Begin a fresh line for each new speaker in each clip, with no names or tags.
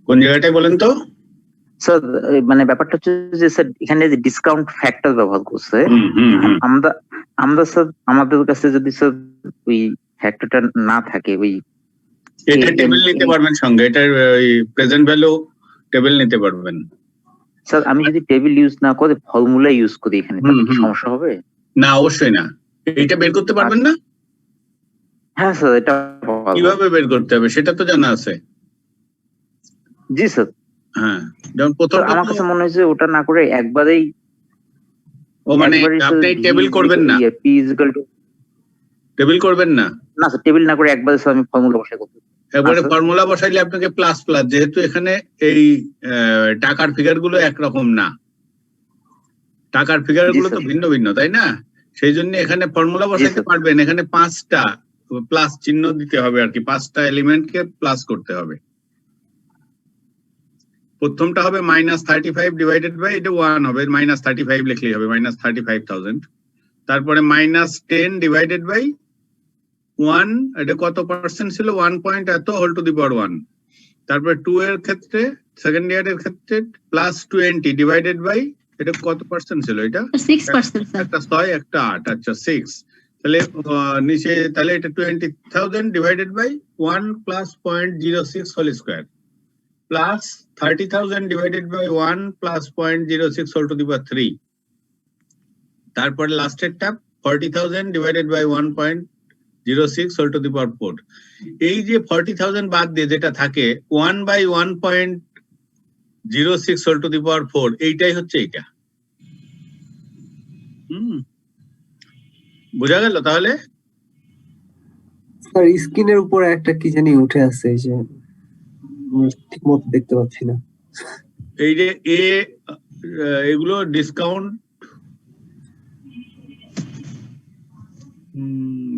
কোন জায়গাটায় বলেন তো?
স্যার মানে ব্যাপারটা হচ্ছে যে স্যার এখানে যে ডিসকাউন্ট ফ্যাক্টর ব্যবহার করছে, আমরা স্যার আমাদের কাছে যদি স্যার ওই ফ্যাক্টরটা না থাকে, ওই
এটা টেবিল নিতে পারবেন সঙ্গে, এটার ওই প্রেজেন্ট ভ্যালু টেবিল নিতে পারবেন।
স্যার আমি যদি টেবিল ইউজ না করে ফর্মুলা ইউজ করি এখানে, তাহলে কি সমস্যা হবে?
না, অবশ্যই না। এটা বের করতে পারবেন না?
হ্যাঁ স্যার, এটা
কিভাবে বের করতে হবে সেটা তো জানা আছে।
জি স্যার।
হ্যাঁ, যেমন প্রথম
আমার কাছে মনে হয়েছে ওটা না করে একবারেই,
ও মানে আপনি টেবিল করবেন না, টেবিল করবেন না?
না স্যার, টেবিল না করে একবারে স্যার আমি ফর্মুলা বসাই করতে।
একবারে ফর্মুলা বসাইলে আপনাকে প্লাস প্লাস, যেহেতু এখানে এই টাকার ফিগার গুলো একরকম না, টাকার ফিগার গুলো তো ভিন্ন ভিন্ন, তাই না? সেই জন্য এখানে ফর্মুলা বসাইতে পারবেন, এখানে 5টা প্লাস চিহ্ন দিতে হবে আর কি, 5টা এলিমেন্টকে প্লাস করতে হবে। প্রথমটা হবে -35 ডিভাইডেড বাই, এটা 1 হবে, -35 লিখলেই হবে, -35,000। তারপরে -10 ডিভাইডেড বাই 1, এটা কত পার্সেন্ট ছিল? 1 পয়েন্ট এত হোল টু দি পাওয়ার 1। তারপরে 2 এর ক্ষেত্রে, সেকেন্ড ইয়ারের ক্ষেত্রে +20 ডিভাইডেড বাই, এটা কত পার্সেন্ট ছিল? এটা
6%।
একটা 6 একটা 8, আচ্ছা 6। তাহলে নিচে তাহলে এটা 20,000 divided by 1 plus 0.06 whole square plus 30,000 divided by 1 plus 0.06 whole to the power 3। তারপরে লাস্টেরটা 40,000 divided by 1.06 whole to the power 4। এই যে 40,000 বাদ দিয়ে যেটা থাকে 1/1.06 হোল টু দি পাওয়ার 4, এইটাই হচ্ছে এইটা। বুঝা গেল? তাহলে
স্যার স্ক্রিনের উপরে একটা কি জানি উঠে আছে, এই যে ঠিক মতো দেখতে পাচ্ছি না।
এই যে এগুলো ডিসকাউন্ট,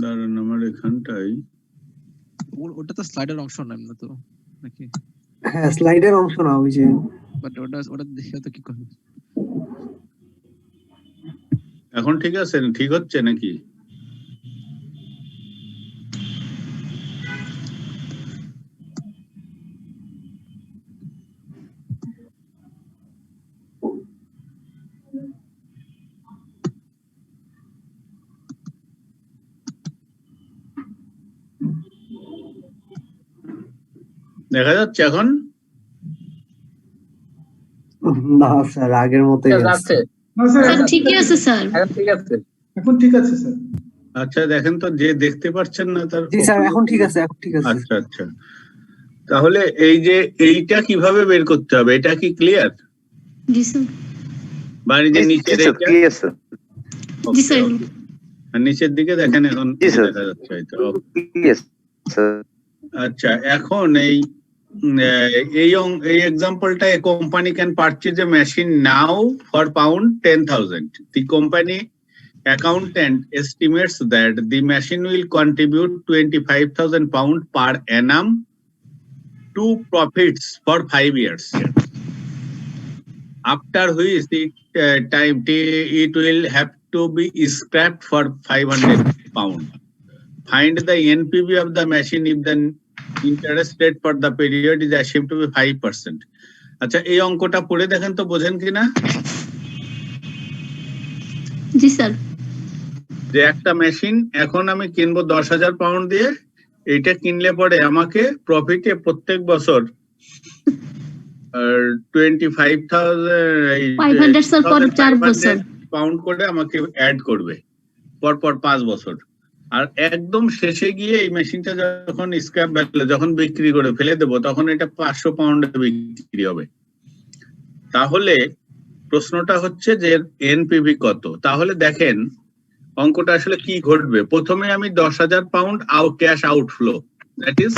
দাঁড়ান আমার এখানটাই,
ওটা তো স্লাইডের অংশ না তো নাকি?
হ্যাঁ স্লাইডের অংশ না, ওই যে
বাট ওটা দেখে তো কি করব?
এখন ঠিক আছে, ঠিক হচ্ছে নাকি? দেখা যাচ্ছে এখন?
না স্যার, আগের মতোই আছে।
স্যার ঠিকই আছে স্যার,
এখন ঠিক আছে,
এখন ঠিক আছে স্যার।
আচ্ছা দেখেন তো, যে দেখতে পাচ্ছেন না তার।
জি স্যার, এখন ঠিক আছে, এখন ঠিক আছে।
আচ্ছা আচ্ছা, তাহলে এই যে এইটা কিভাবে বের করতে হবে, এটা কি ক্লিয়ার?
জি স্যার।
বাড়ি যে নিচের এইটা,
জি স্যার।
আর নিচের দিকে দেখেন এখন দেখা যাচ্ছে হয়তো। আচ্ছা, এখন এই এক্সাম্পলটা, a company can purchase a machine now for £10,000. The company accountant estimates that the machine will contribute £25,000 per annum to profits for 5 years. After which it will have to be scrapped for £500. Find the NPV of the machine if the interest rate for the period is assumed to be 5%. আচ্ছা, এই অঙ্কটা পড়ে দেখেন তো বোঝেন কিনা?
জি sir.
যে একটা মেশিন এখন আমি কিনবো 10,000 পাউন্ড দিয়ে, এইটা কিনলে পরে আমাকে প্রফিটে প্রত্যেক বছর
25,000
পাউন্ড করে আমাকে অ্যাড করবে পরপর 5 বছর। আর একদম শেষে গিয়ে এই মেশিনটা যখন স্ক্র্যাপ ভ্যালু, যখন বিক্রি করে ফেলে দেবো, তখন এটা 500 পাউন্ডে বিক্রি হবে। তাহলে প্রশ্নটা হচ্ছে যে এনপিভি কত? তাহলে দেখেন অঙ্কটা আসলে কি ঘটবে। প্রথমে আমি 10,000 pound cash outflow, that is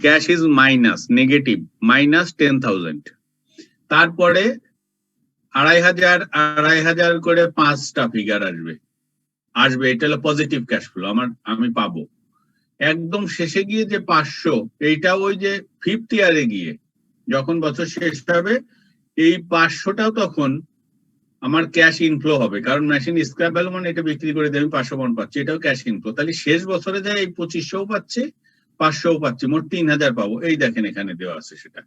cash is minus, negative, -10,000। তারপরে 2,500 করে 5টা ফিগার আসবে, এটা হলো পজিটিভ ক্যাশ ফ্লো আমি পাবো। একদম শেষে গিয়ে যে 500, এইটা ওই যে 5th ইয়ারে গিয়ে যখন বছর শেষ হবে, এই 500টাও তখন আমার ক্যাশ ইনফ্লো হবে, কারণ মেশিন স্ক্র্যাপ ভ্যালু মানে এটা বিক্রি করে দিয়ে আমি 500 পাউন্ড পাচ্ছি, এটাও ক্যাশ ইনফ্লো। তাহলে শেষ বছরে যায় এই 2500 পাচ্ছে, 500 পাচ্ছি, মোট 3000 পাবো। এই দেখেন এখানে দেওয়া আছে সেটা,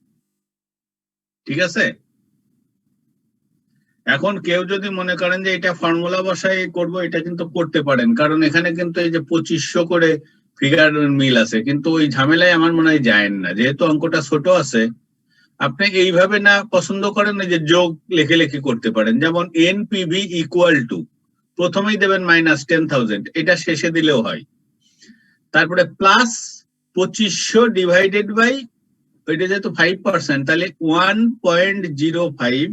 ঠিক আছে। এখন কেউ যদি মনে করেন যে এটা ফর্মুলা বসাই করব, এটা কিন্তু করতে পারেন, কারণ এখানে কিন্তু এই যে 2500 করে ফিগার মিল আছে, কিন্তু ওই ঝামেলায় আমার মনে হয় যায় না, যেহেতু অঙ্কটা ছোট আছে। আপনি এইভাবে না পছন্দ করেন যে যোগ লেখে লেখে করতে পারেন, যেমন এনপিভি ইকুয়াল টু প্রথমেই দেবেন -10,000, এটা শেষে দিলেও হয়। তারপরে প্লাস 2500 ডিভাইডেড বাই ওইটা যেহেতু 5%, তাহলে 1.05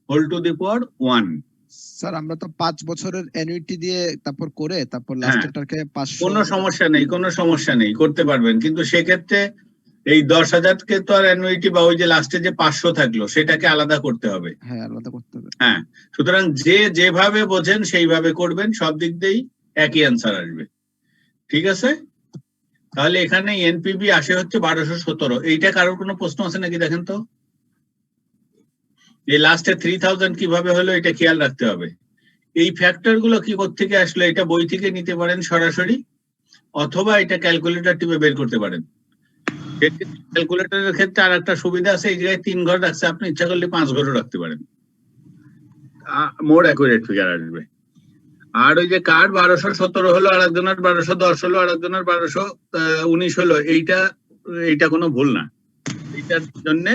whole to the power 1।
Sir আমরা তো 5 বছরের অ্যানুইটি দিয়ে তারপর করে তারপর লাস্টেরটাকে 500।
কোনো সমস্যা নেই, কোনো সমস্যা নেই, করতে পারবেন, কিন্তু সেক্ষেত্রে এই 10,000কে তো আর অ্যানুইটি বা ওই যে লাস্টে যে 500 থাকলো সেটাকে আলাদা করতে হবে।
হ্যাঁ, আলাদা করতে হবে।
হ্যাঁ, সুতরাং যে যেভাবে বোঝেন সেইভাবে করবেন, সব দিক দিয়েই একই অ্যান্সার আসবে, ঠিক আছে। তাহলে এখানে এনপিবি আসে হচ্ছে 1217। এইটা কারোর কোনো প্রশ্ন আছে নাকি দেখেন তো? এই লাস্টে 3000 কিভাবে হলো এটা খেয়াল রাখতে হবে। এই ফ্যাক্টর গুলো কি কোত্থেকে আসলো, এটা বই থেকে নিতে পারেন সরাসরি, অথবা এটা ক্যালকুলেটর টিপে বের করতে পারেন। ক্যালকুলেটরের ক্ষেত্রে আর একটা সুবিধা আছে, এই জায়গায় 3 ঘর রাখছে, আপনি ইচ্ছা করলে 5 ঘরও রাখতে পারেন, মোর অ্যাকুরেট ফিগার আসবে। আর ওই যে কার 1217 হলো, আর একজনের 1210 হলো, আর একজনের 1219 হলো, এইটা কোনো ভুল না। এইটার জন্য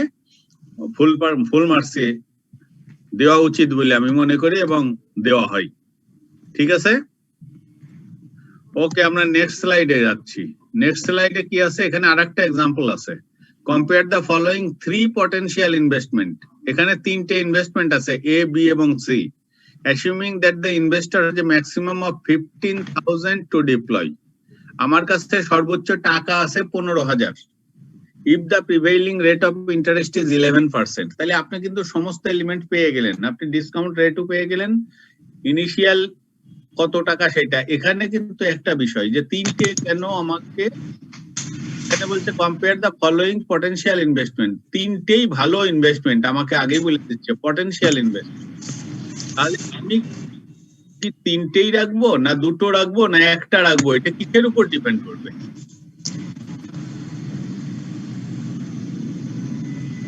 ফুল মার্কসে দেওয়া উচিত বলে আমি মনে করি, এবং দেওয়া হয়, ঠিক আছে। ওকে, আমরা নেক্সট স্লাইডে যাচ্ছি। নেক্সট স্লাইডে কি আছে, এখানে আরেকটা এক্সাম্পল আছে। Compare the following 3 potential investment. এখানে 3টে ইনভেস্টমেন্ট আছে, এ, বি এবং C. Assuming that the investor has a maximum of 15,000 to deploy. আমার কাছে সর্বোচ্চ টাকা আছে 15,000। If the prevailing rate of interest is 11%, তাহলে আপনি কিন্তু সমস্ত এলিমেন্ট পেয়ে গেলেন, আপনি ডিসকাউন্ট রেটও পেয়ে গেলেন, ইনিশিয়াল কত টাকা সেটা। এখানে কিন্তু একটা বিষয় যে 3টে কেন আমাকে, এটা বলছে compare the following potential investment. 3টেই ভালো ইনভেস্টমেন্ট, আমাকে আগেই বলে দিচ্ছে পটেনশিয়াল ইনভেস্টমেন্ট। তাহলে আমি কি 3টেই রাখবো, না 2টো রাখবো, না 1টা রাখবো, এটা কিসের উপর ডিপেন্ড করবে?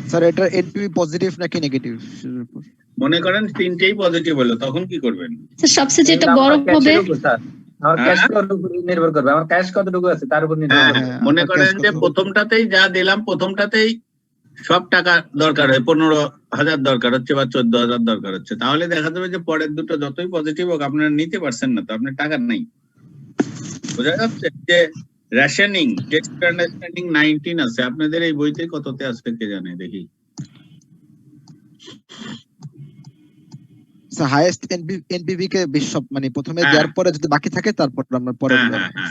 স্যার এটা এনপিভি পজিটিভ নাকি নেগেটিভ সেটার উপর।
মনে করেন 3টেই পজিটিভ হলো, তখন কি করবেন?
স্যার সবচেয়ে যেটা বড় হবে,
আমার ক্যাশ কত নির্ভর করবে, আমার ক্যাশ কতটুকু আছে তার উপর নির্ভর করবে।
মনে করেন যে প্রথমটাতেই যা দিলাম, প্রথমটাতেই সব টাকা দরকার হয়, 15,000 দরকার হচ্ছে বা 14,000 দরকার হচ্ছে, তাহলে দেখা যাবে যে পরের দুটো যতই পজিটিভ হোক আপনারা নিতে পারছেন না, তো আপনার টাকা নেই। বোঝা যাচ্ছে যে রেশনিং, টেক্সট আন্ডারস্ট্যান্ডিং 19 আছে, আপনাদের এই বইতে কততে আছে কে জানে, দেখি।
স্যার হাইয়েস্ট এনপিভি কে বিশপ মানে প্রথমে দেওয়ার পরে যদি বাকি থাকে তারপর আমরা পরে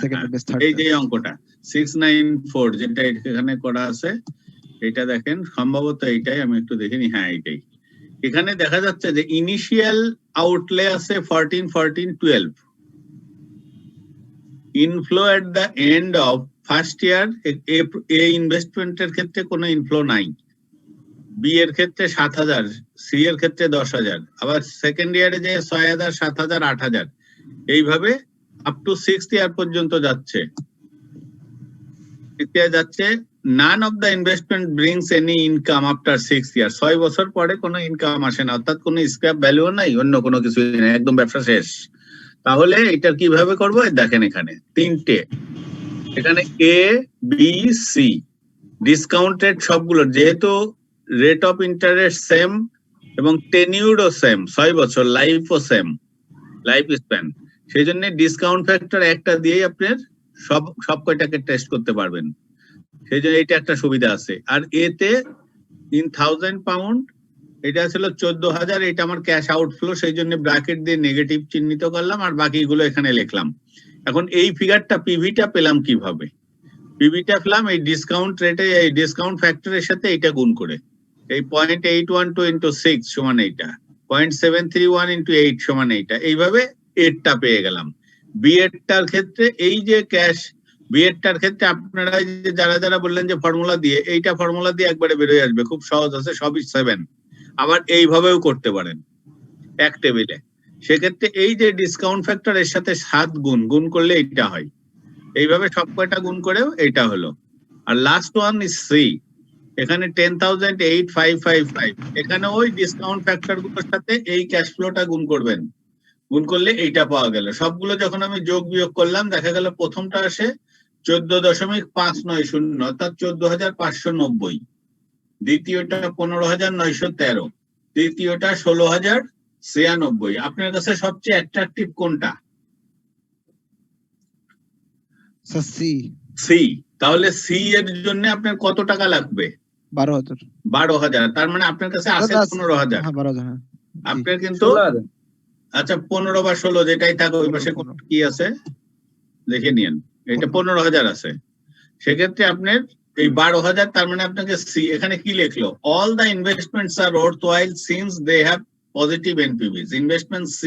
সেকেন্ড বেস্ট থার্ড।
এই যে অঙ্কটা 694 যেটা এখানে করা আছে, এটা দেখেন, সম্ভবত এইটাই, আমি একটু দেখিনি, হ্যাঁ এইটাই। এখানে দেখা যাচ্ছে যে ইনিশিয়াল আউটলে আছে 14, 14, 12। Inflow at the end of first year, এ ইনভেস্টমেন্টের ক্ষেত্রে কোনো ইনফ্লো নাই। বি এর ক্ষেত্রে 7,000, সি এর ক্ষেত্রে 10,000, আবার সেকেন্ড ইয়ারে যে 6,000, 7,000, 8,000, এইভাবে আপ টু 6th ইয়ার পর্যন্ত যাচ্ছে। None of the investment brings any income after 6 ইয়ার। 6 বছর পরে কোনো ইনকাম আসে না, অর্থাৎ কোনো স্ক্র্যাপ ভ্যালুও নাই, অন্য কোনো কিছু নেই, একদম ব্যবসা শেষ। তাহলে এটা কিভাবে করবো, দেখেন এখানে 3টে, এখানে এ, বি, সি, ডিসকাউন্ট রেট সবগুলো, যেহেতু রেট অফ ইন্টারেস্ট সেম এবং টেনিউরও সেম, 6 বছর, লাইফও সেম, লাইফ স্প্যান, সেই জন্য ডিসকাউন্ট ফ্যাক্টর একটা দিয়েই আপনার সব কয়টাকে টেস্ট করতে পারবেন, সেই জন্য এটা একটা সুবিধা আছে। আর এতে ইন 1000 পাউন্ড, এটা ছিল 14,000, এটা আমার ক্যাশ আউটফ্লো, সেই জন্য ব্র্যাকেট দিয়ে নেগেটিভ চিহ্নিত করলাম, আর বাকিগুলো এখানে লিখলাম। এখন এই ফিগারটা পিভিটা পেলাম কিভাবে? পিভিটা পেলাম এই ডিসকাউন্ট রেটে, এই ডিসকাউন্ট ফ্যাক্টরের সাথে এইটা গুণ করে, এই 0.812 into 6 সমান এইটা, 0.731 into 8 সমান এইটা, এইভাবে 8টা পেয়ে গেলাম। বি এরটার ক্ষেত্রে এই যে ক্যাশ, বি এরটার ক্ষেত্রে আপনারা যারা যারা বললেন যে ফর্মুলা দিয়ে, এইটা ফর্মুলা দিয়ে একবারে বেরোয় আসবে, খুব সহজ আছে, সবই 7। আবার এইভাবেও করতে পারেন এক টেবিলে, সেক্ষেত্রে এই যে ডিসকাউন্ট ফ্যাক্টর এর সাথে 7 গুণ করলে এইটা হয়। এইভাবে সব কয়টা গুণ করেও এইটা হলো। আর লাস্ট ওয়ান ইজ সি, এখানে 10,008,555, এখানে ওই ডিসকাউন্ট ফ্যাক্টর গুলোর সাথে এই ক্যাশ ফ্লোটা গুণ করবেন, গুণ করলে এইটা পাওয়া গেল। সবগুলো যখন আমি যোগ বিয়োগ করলাম দেখা গেল প্রথমটা আসে 14.590 অর্থাৎ 14,590, দ্বিতীয়টা 15,913, তৃতীয়টা 16,096। আপনার কাছে সবচেয়ে অ্যাট্রাকটিভ কোনটা?
সি।
সি। তাহলে সি এর জন্য আপনার কত টাকা লাগবে?
12,000।
12,000। তার মানে আপনার কাছে আছে 15,000।
হ্যাঁ 12,000।
আপনার কিন্তু আচ্ছা 15 বা 16 যেটাই থাকো, ওই পাশে কি আছে দেখে নিন, এটা 15,000 আছে। সেক্ষেত্রে আপনার এই 12,000, তার মানে আপনাকে সি, এখানে কি লিখলো? All the investments are worthwhile since they have positive NPVs. Investment C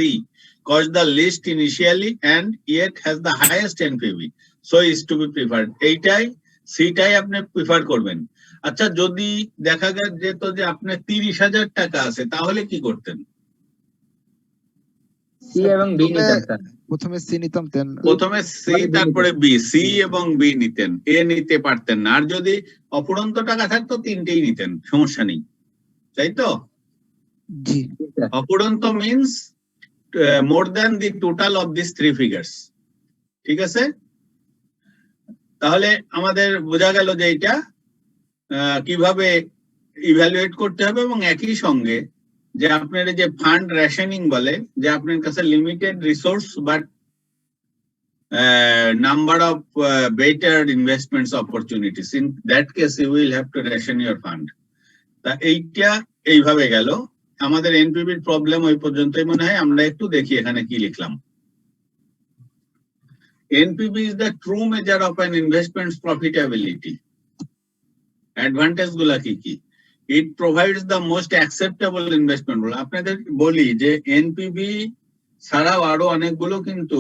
cost the least initially and yet has the highest NPV, so is to be preferred. এইটাই সিটাই আপনি প্রিফার করবেন। আচ্ছা যদি দেখা যেত যে আপনার 30,000 টাকা আছে, তাহলে কি করতেন?
সি এবং বি নিতেন স্যার।
প্রথমে সি নিতাম,
প্রথমে সি তারপরে বি, সি এবং বি নিতেন, এ নিতে পারতেন না। আর যদি অফুরন্ত টাকা থাকতো তিনটেই নিতেন, সমস্যা নেই, তাই তো?
জি।
অফুরন্ত means more than the total of this three figures, ঠিক আছে? তাহলে আমাদের বোঝা গেল যে এটা কিভাবে ইভ্যালুয়েট করতে হবে, এবং একই সঙ্গে যে আপনার যে ফান্ড রেশনিং বলে, যে আপনার কাছে limited resource but number of better investments opportunities, in that case you will have to ration your fund. তা এইটা এইভাবে গেল আমাদের এনপিভির প্রবলেম। ওই পর্যন্তই মনে হয়। আমরা একটু দেখি এখানে কি লিখলাম। NPV is the true measure of an investment's profitability. Advantage গুলা কি কি? It provides the most acceptable investment. আপনাদের বলি যে এনপিভি ছাড়াও আরো অনেকগুলো কিন্তু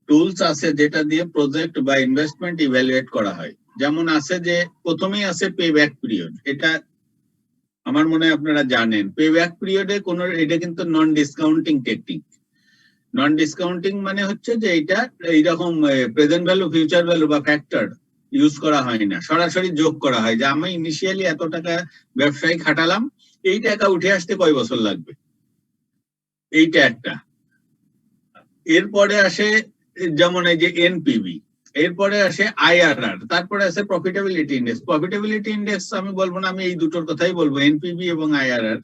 টুলস আছে যেটা দিয়ে প্রজেক্ট বা ইনভেস্টমেন্ট ইভ্যালুয়েট করা হয়। যেমন আছে যে প্রথমেই আছে পে ব্যাক পিরিয়ড, এটা আমার মনে হয় আপনারা জানেন। পে ব্যাক পিরিয়ডে কোনো, এটা কিন্তু নন ডিসকাউন্টিং টেকনিক। নন ডিসকাউন্টিং মানে হচ্ছে যে এটা এইরকম প্রেজেন্ট ভ্যালু, ফিউচার ভ্যালু বা ফ্যাক্টর ইউজ করা হয় না, সরাসরি যোগ করা হয় যে আমি ইনিশিয়ালি এত টাকা ব্যবসায় খাটালাম, এই টাকা উঠে আসতে কয় বছর লাগবে, এইটা একটা। এরপরে আসে যেমন এই যে এনপিভি, এরপরে আসে আইআরআর, তারপরে আসে প্রফিটেবিলিটি ইন্ডেক্স। প্রফিটেবিলিটি ইন্ডেক্স আমি বলবো না, আমি এই দুটোর কথাই বলবো, এনপিভি এবং আইআরআর।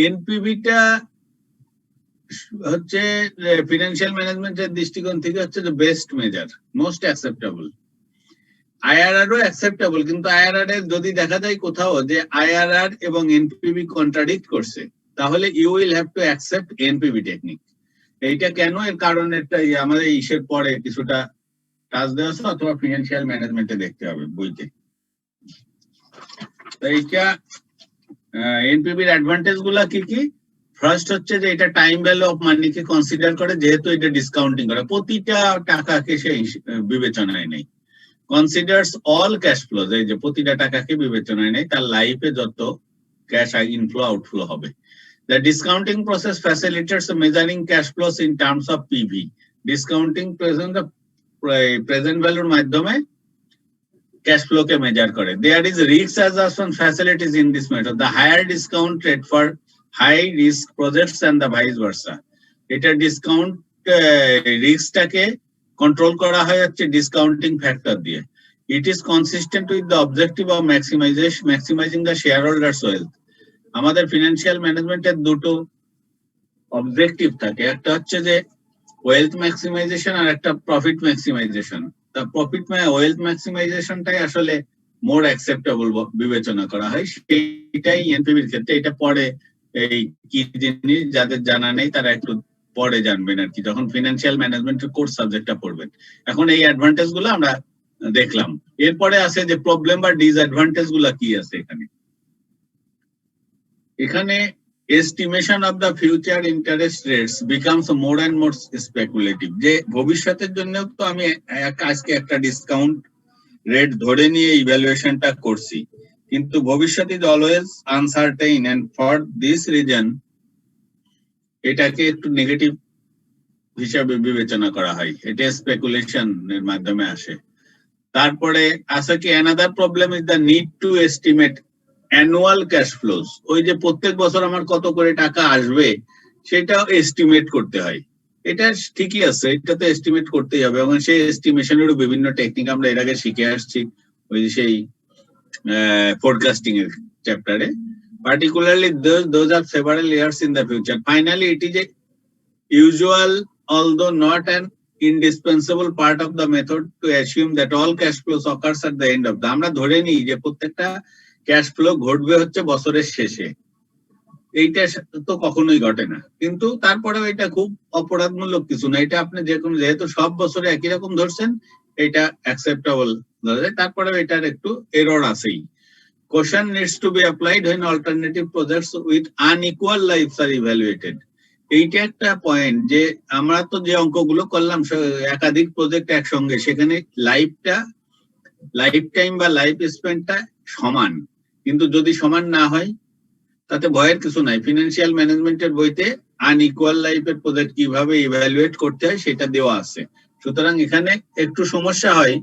এনপিভিটা হচ্ছে ফিনান্সিয়াল ম্যানেজমেন্টের দৃষ্টিকোণ থেকে হচ্ছে যে বেস্ট মেজার, মোস্ট অ্যাকসেপ্টেবল। আইআরআরও অ্যাকসেপ্টেবল, কিন্তু আইআরআর এর যদি দেখা যায় কোথাও যে আইআরআর এবং এনপিভি কন্ট্রাডিক্ট করছে, তাহলে you will have to accept NPV technique. এইটা কেন? এর কারণ একটা আমাদের ইসের পরে কিছুটা টাচ দেওয়া আছে, অথবা ফিনান্সিয়াল ম্যানেজমেন্টে দেখতে হবে বইতে। এইটা এনপিভির অ্যাডভান্টেজ গুলা কি কি? ফার্স্ট হচ্ছে যে এটা time value of Manike consider করে, যেহেতু এটা ডিসকাউন্টিং করে, প্রতিটা টাকাকে সে বিবেচনায় নেই। কনসিডারস অল ক্যাশ ফ্লো, এই যে প্রতিটা টাকাকে বিবেচনায় নেই, তার লাইফে যত ক্যাশ ইনফ্লো আউটফ্লো হবে। The discounting process facilitates measuring cash flows in terms of PV. Discounting present value মাধ্যমে cash flow কে measure করে। There is risk assumption facilities in this method. The higher discount rate for high risk projects and the vice versa. এটা discount রিস্কটাকে control করা হয় হচ্ছে discounting factor দিয়ে। It is consistent with the objective of maximizing the shareholders' wealth. আমাদের financial ম্যানেজমেন্টের দুটো objective থাকে, একটা হচ্ছে যে ওয়েলথ ম্যাক্সিমাইজেশন আর একটা প্রফিট ম্যাক্সিমাইজেশন। তা প্রফিট ওয়েলথ ম্যাক্সিমাইজেশনটাই আসলে মোর অ্যাকসেপ্টেবল বিবেচনা করা হয়, সেইটাই এনপিভির ক্ষেত্রে। এটা পরে এই কি জিনিস যাদের জানা নেই তারা একটু পরে জানবেন আর কি, যখন ফিনান্সিয়াল ম্যানেজমেন্টের কোর্স সাবজেক্টটা পড়বেন। এখন এই অ্যাডভান্টেজ গুলো আমরা দেখলাম। এরপরে আছে যে প্রবলেম বা ডিসঅ্যাডভান্টেজ গুলা কি আছে এখানে। এখানে estimation of the future interest rates becomes more and more speculative. যে ভবিষ্যতের জন্য তো আমি আজকে একটা ডিসকাউন্ট রেট ধরে নিয়ে ইভ্যালুয়েশনটা করছি, কিন্তু ভবিষ্যৎ is always uncertain, and for this reason এটাকে একটু নেগেটিভ হিসাবে বিবেচনা করা হয়, এটা স্পেকুলেশন এর মাধ্যমে আসে। তারপরে আছে কি another problem is the need to estimate annual cash flows. ওই যে প্রত্যেক বছর আমার কত করে টাকা আসবে সেটা এস্টিমেট করতে হয়। এটা ঠিকই আছে, এটা তো এস্টিমেট করতেই হবে, এবং সেই এস্টিমেশনেরও বিভিন্ন টেকনিক আমরা এর আগে শিখে আসছি ওই যে সেই ফোরকাস্টিং এর চ্যাপ্টারে। Particularly those are several years in the future. Finally, it is a usual, although not an indispensable part of the method, to assume that all cash flows occurs at the end of the. আমরা ধরে নিই যে প্রত্যেকটা cash flow ঘটবে হচ্ছে বছরের শেষে। এইটা তো কখনোই ঘটে না, কিন্তু তারপরেও এটা খুব অপরাধমূলক কিছু না। এটা আপনি যে কোনো, যেহেতু সব বছরে একই রকম ধরছেন, এটা অ্যাকসেপ্টেবল ধরে। তারপরেও এটার একটু এরর আছেই। Caution needs to be applied when alternative projects with unequal lives are evaluated. এইটা একটা পয়েন্ট যে আমরা তো যে অঙ্কগুলো করলাম একাধিক প্রজেক্ট একসঙ্গে, সেখানে লাইফ টাইম বা লাইফ স্প্যানটা সমান, কিন্তু যদি সমান না হয় তাতে ভয়ের কিছু নাই। ফিনান্সিয়াল ম্যানেজমেন্টের বইতে আনইকুয়াল লাইফের প্রজেক্ট কিভাবে ইভ্যালুয়েট করতে হয় সেটা দেওয়া আছে। সুতরাং এখানে একটু সমস্যা হয়,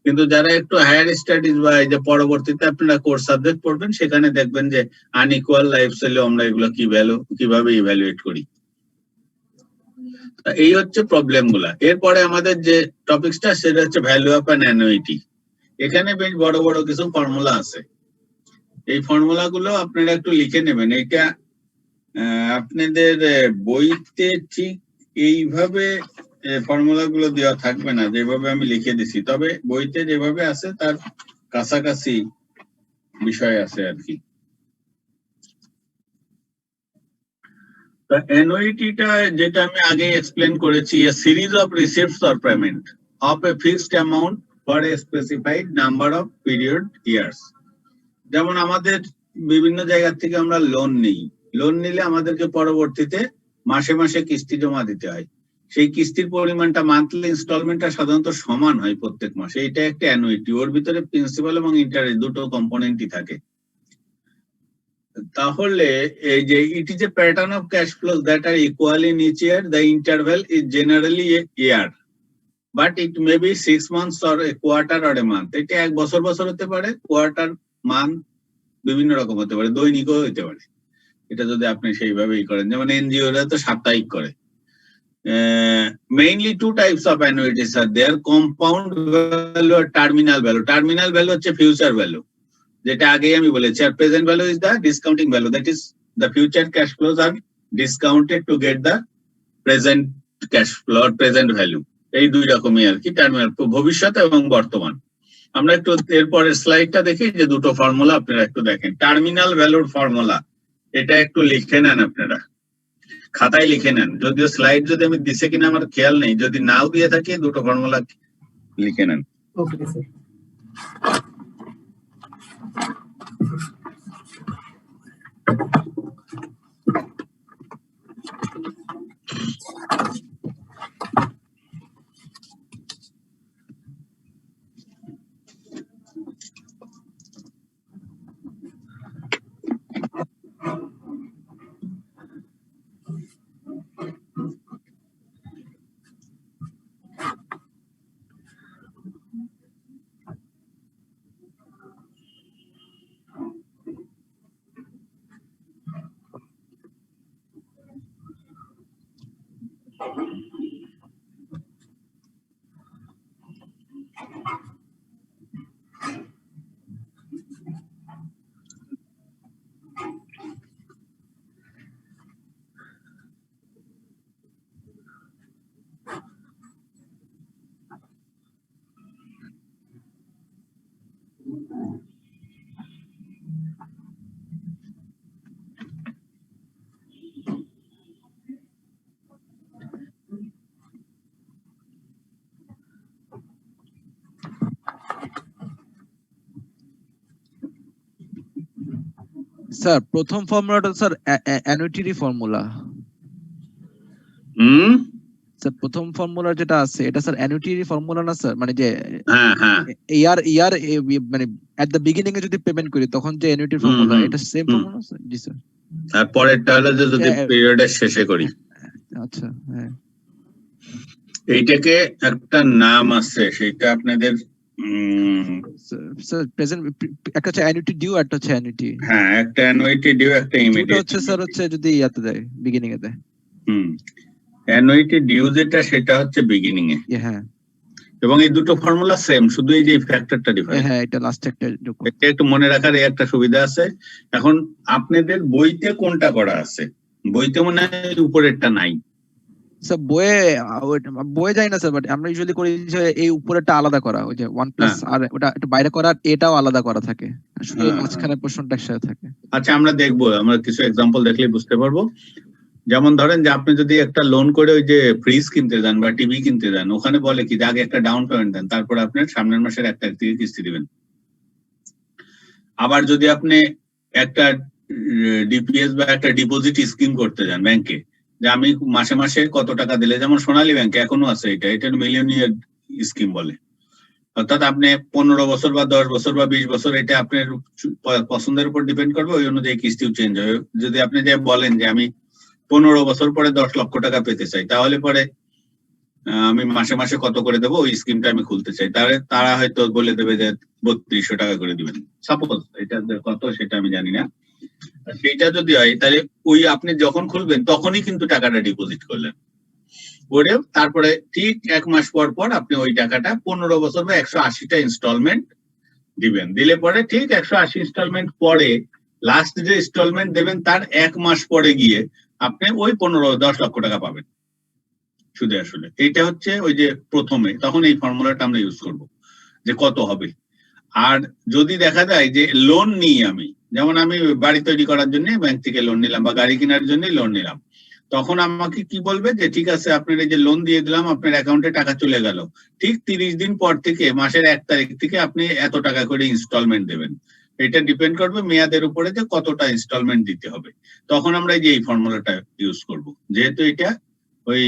কিন্তু যারা একটু হায়ার স্টাডিজ বা এই যে পরবর্তীতে আপনারা কোর্স সাবজেক্ট পড়বেন সেখানে দেখবেন যে আনইকুয়াল লাইফ স্টাইলে আমরা এগুলো কিভাবে ইভ্যালুয়েট করি। এই হচ্ছে প্রবলেম গুলা। এরপরে আমাদের যে টপিকসটা সেটা হচ্ছে ভ্যালু অফ অ্যান অ্যানুইটি। এখানে বেশ বড় বড় কিছু ফর্মুলা আছে, এই ফর্মুলা গুলো আপনারা একটু লিখে নেবেন। এটা আপনাদের বইতে ঠিক এইভাবে ফর্মুলা গুলো দেওয়া থাকবে না যেভাবে আমি লিখে দিছি, তবে বইতে যেভাবে আছে তার কাছাকাছি বিষয় আছে আর কি। অ্যানুইটিটা যেটা আমি আগে এক্সপ্লেন করেছি, a series of receipts or payment of a fixed amount for a specified number of period years. যেমন আমাদের বিভিন্ন জায়গা থেকে আমরা লোন নিই, লোন নিলে আমাদেরকে পরবর্তীতে মাসে মাসে কিস্তি জমা দিতে হয়। সেই কিস্তির পরিমাণটা মান্থলি ইনস্টলমেন্টটা সাধারণত সমান হয় প্রত্যেক মাসে। এটা একটা অ্যানুইটি, ওর ভিতরে প্রিন্সিপাল এবং ইন্টারেস্ট দুটো কম্পোনেন্টই থাকে। তাহলে এই যে it is a pattern of cash flows that are equal in each year, the interval is generally a year, but it may be 6 months or a quarter or a month. এটা এক বছর হতে পারে, কোয়ার্টার, মান্থ, বিভিন্ন রকম হতে পারে, দৈনিকও হতে পারে। এটা যদি আপনি সেইভাবেই করেন, যেমন এনজিওরা তো সাপ্তাহিক করে। Mainly two types of annuities are there, compound value or terminal value. Terminal value হচ্ছে future value, যেটা আগেই আমি বলেছি, আর present value is the discounting value, that is the future cash flows are discounted to get the present cash flow or present value. এই দুই রকমই আর কি, terminal, ভবিষ্যৎ এবং বর্তমান। আমরা একটু এরপরের স্লাইডটা দেখি যে দুটো ফর্মুলা আপনারা একটু দেখেন। টার্মিনাল ভ্যালুর ফর্মুলা এটা একটু লিখে নেন, আপনারা খাতায় লিখে নেন। যদিও স্লাইড যদি আমি দিছে কিনা আমার খেয়াল নেই, যদি নাও দিয়ে থাকি দুটো ফর্মুলা লিখে নেন।
Okay sir.
স্যার প্রথম ফর্মুলাটা স্যার অ্যানুইটির ফর্মুলা। স্যার প্রথম ফর্মুলা যেটা আছে এটা স্যার অ্যানুইটির ফর্মুলা না স্যার? মানে যে ইয়ার মানে এট দ্য বিগিনিং এ যদি পেমেন্ট করি তখন যে অ্যানুইটির ফর্মুলা, এটা সেম ফর্মুলা স্যার? জি স্যার। আর পরেরটা হলো যে যদি পিরিয়ডের শেষে করি। আচ্ছা, হ্যাঁ
এইটাকে একটা নাম আছে, সেটা আপনাদের
স্যার প্রেজেন্ট একটা হচ্ছে অ্যানুইটি ডিউ, একটা হচ্ছে অ্যানুইটি।
হ্যাঁ, একটা অ্যানুইটি ডিউ, একটা ইমিডিয়েট
হচ্ছে স্যার হচ্ছে যদি ইয়াতে দেয়, বিগিনিং এ দেয়।
অ্যানুইটি ডিউ যেটা, সেটা হচ্ছে বিগিনিং এ।
হ্যাঁ,
এবং এই দুটো ফর্মুলা সেম, শুধু এই যে ফ্যাক্টরটা ডিফারেন্ট।
হ্যাঁ এটা লাস্ট একটা যোগ করতে।
এটা একটু মনে রাখার এই একটা সুবিধা আছে। এখন আপনাদের বইতে কোনটা করা আছে? বইতে মনে হয় উপরেরটা নাই।
স্যার বইয়ে যাই না স্যার, বাট আমরা ইউজুয়ালি করি যে এই উপরেরটা আলাদা করা, ওই যে 1+ আর ওটা একটু বাইরে করা, আর এটাও আলাদা করা থাকে, শুধু এই মাঝখানের পোরশনটা একসাথে থাকে।
আচ্ছা, আমরা দেখবো, আমরা কিছু এক্সাম্পল দেখলেই বুঝতে পারবো। যেমন ধরেন যে আপনি যদি একটা লোন করে ওই যে ফ্রিজ কিনতে যান বা টিভি কিনতে যান, ওখানে বলে কি যে আগে একটা ডাউন পেমেন্ট দেন, তারপর আপনার সামনের মাসের 1 তারিখ থেকে কিস্তি দিবেন। আবার যদি আপনি একটা ডিপিএস বা একটা ডিপোজিট স্কিম করতে যান ব্যাংকে, যে আমি মাসে মাসে কত টাকা দিলে, যেমন সোনালী ব্যাংকে এখনো আছে এটা মিলিয়নিয়ার স্কিম বলে। অর্থাৎ আপনি 15 বছর বা 10 বছর বা 20 বছর, এটা আপনার পছন্দের উপর ডিপেন্ড করবে, ওই অনুযায়ী কিস্তিও চেঞ্জ হবে। যদি আপনি যে বলেন যে আমি 15 বছর পরে 10 লক্ষ টাকা পেতে চাই, তাহলে পরে আমি মাসে মাসে কত করে দেবো, ওই স্কিমটা আমি খুলতে চাই, তারা হয়তো বলে দেবে যে 3200 টাকা করে দিবেন সাপোজ। এটা কত সেটা আমি জানি না। সেইটা যদি হয়, তাহলে ওই আপনি যখন খুলবেন তখনই কিন্তু টাকাটা ডিপোজিট করলেন করে, তারপরে ঠিক 1 মাস পর পর আপনি ওই টাকাটা 15 বছর বা 180টা ইনস্টলমেন্ট দিবেন। দিলে পরে ঠিক 180 ইনস্টলমেন্ট পরে লাস্ট যে ইনস্টলমেন্ট দেবেন তার 1 মাস পরে গিয়ে আপনি ওই 10 লক্ষ টাকা পাবেন সুদে আসলে। এইটা হচ্ছে ওই যে প্রথমে, তখন এই ফর্মুলাটা আমরা ইউজ করব যে কত হবে। আর যদি দেখা যায় যে লোন নিই আমি, যেমন আমি বাড়ি তৈরি করার জন্য ব্যাংক থেকে লোন নিলাম বা গাড়ি কেনার জন্য লোন নিলাম, তখন আমাকে কি বলবে যে ঠিক আছে আপনার এই যে লোন দিয়ে দিলাম, আপনার অ্যাকাউন্টে টাকা চলে গেল, ঠিক 30 দিন পর থেকে মাসের 1 তারিখ থেকে আপনি এত টাকা করে ইনস্টলমেন্ট দেবেন। এটা ডিপেন্ড করবে মেয়াদের উপরে যে কতটা ইনস্টলমেন্ট দিতে হবে। তখন আমরা এই যে এই ফর্মুলাটা ইউজ করব, যেহেতু এটা ওই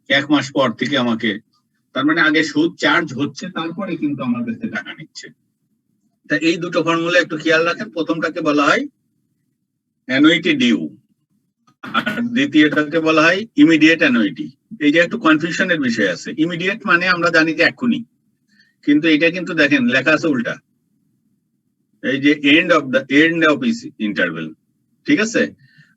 1 মাস পর থেকে আমাকে, তার মানে আগে সুদ চার্জ হচ্ছে, তারপরে কিন্তু আমার কাছে টাকা নিচ্ছে। তা এই দুটো ফর্মুলা একটু খেয়াল রাখেন। প্রথমটাকে বলা হয় অ্যানুইটি ডিউ, আর দ্বিতীয়টাকে বলা হয় ইমিডিয়েট অ্যানুইটি। এই যে একটু কনফিউশনের বিষয় আছে। ইমিডিয়েট মানে আমরা জানি যে এক্ষুনি, কিন্তু এটা কিন্তু দেখেন লেখা আছে উল্টা, এই যে এন্ড অফ ইন্টারভেল, ঠিক আছে।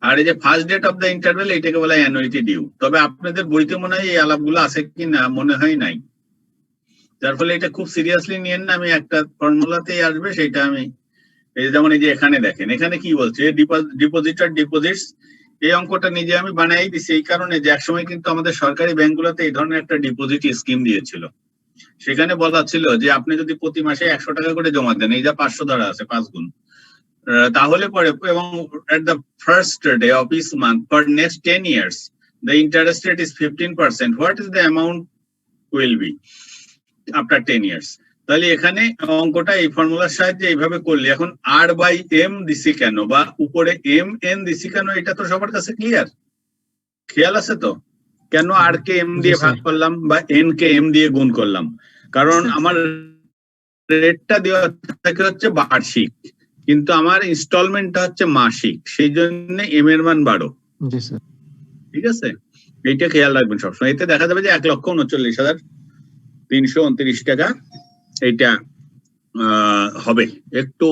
আর এই যে first date of the interval, এটাকে বলা হয় অ্যানুইটি ডিউ। তবে আপনাদের বইতে মনে হয় এই আলাপগুলো আছে কি না, মনে হয় নাই। যার ফলে এটা খুব সিরিয়াসলি নিয়েন না। আমি একটা ফর্মুলাতেই আসবে সেটা আমি, এই যেমন এই যে এখানে দেখেন, এখানে কি বলছে, ডিপোজিটর ডিপোজিটস, এই অঙ্কটা নিজে আমি বানাই দিছি এই কারণে যে একসময় কিন্তু আমাদের সরকারি ব্যাংকগুলোতে এই ধরনের একটা ডিপোজিট স্কিম দিয়েছিল। সেখানে বলা ছিল যে আপনি যদি প্রতি মাসে 100 টাকা করে জমা দেন, এই যা 500 ধরা আছে 5 গুণ, তাহলে পরে এবং at the first day of each month for next 10 years the interest rate is 15%, what is the amount will be after 10 years? তাহলে এখানে অঙ্কটা এই ফর্মুলার সাহায্যে এইভাবে করলে, এখন R/M দিছি কেন বা উপরে MN দিছি কেন, এটা তো সবার কাছে ক্লিয়ার, খেয়াল আছে তো? কেন R কে M দিয়ে ভাগ করলাম বা N কে M দিয়ে গুণ করলাম? কারণ আমার রেটটা দেওয়া থাকে হচ্ছে বার্ষিক, কিন্তু আমার ইনস্টলমেন্টটা হচ্ছে মাসিক, সেই জন্য M এর মান 12। ঠিক আছে, এইটা খেয়াল রাখবেন সবসময়। এতে দেখা যাবে যে 1,39,329 টাকা এইটা হবে। একটু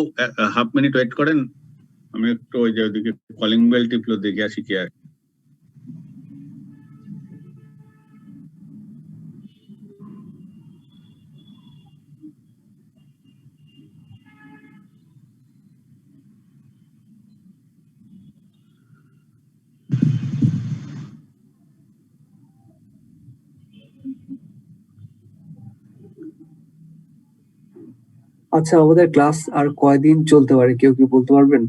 হাফ মিনিট ওয়েট করেন, আমি একটু ওই যে ওইদিকে কলিং বেল টিপলো দেখে আসি কি আর।
আচ্ছা, আমাদের ক্লাস আর কয়দিন চলতে পারে, কেউ কি বলতে পারবেন?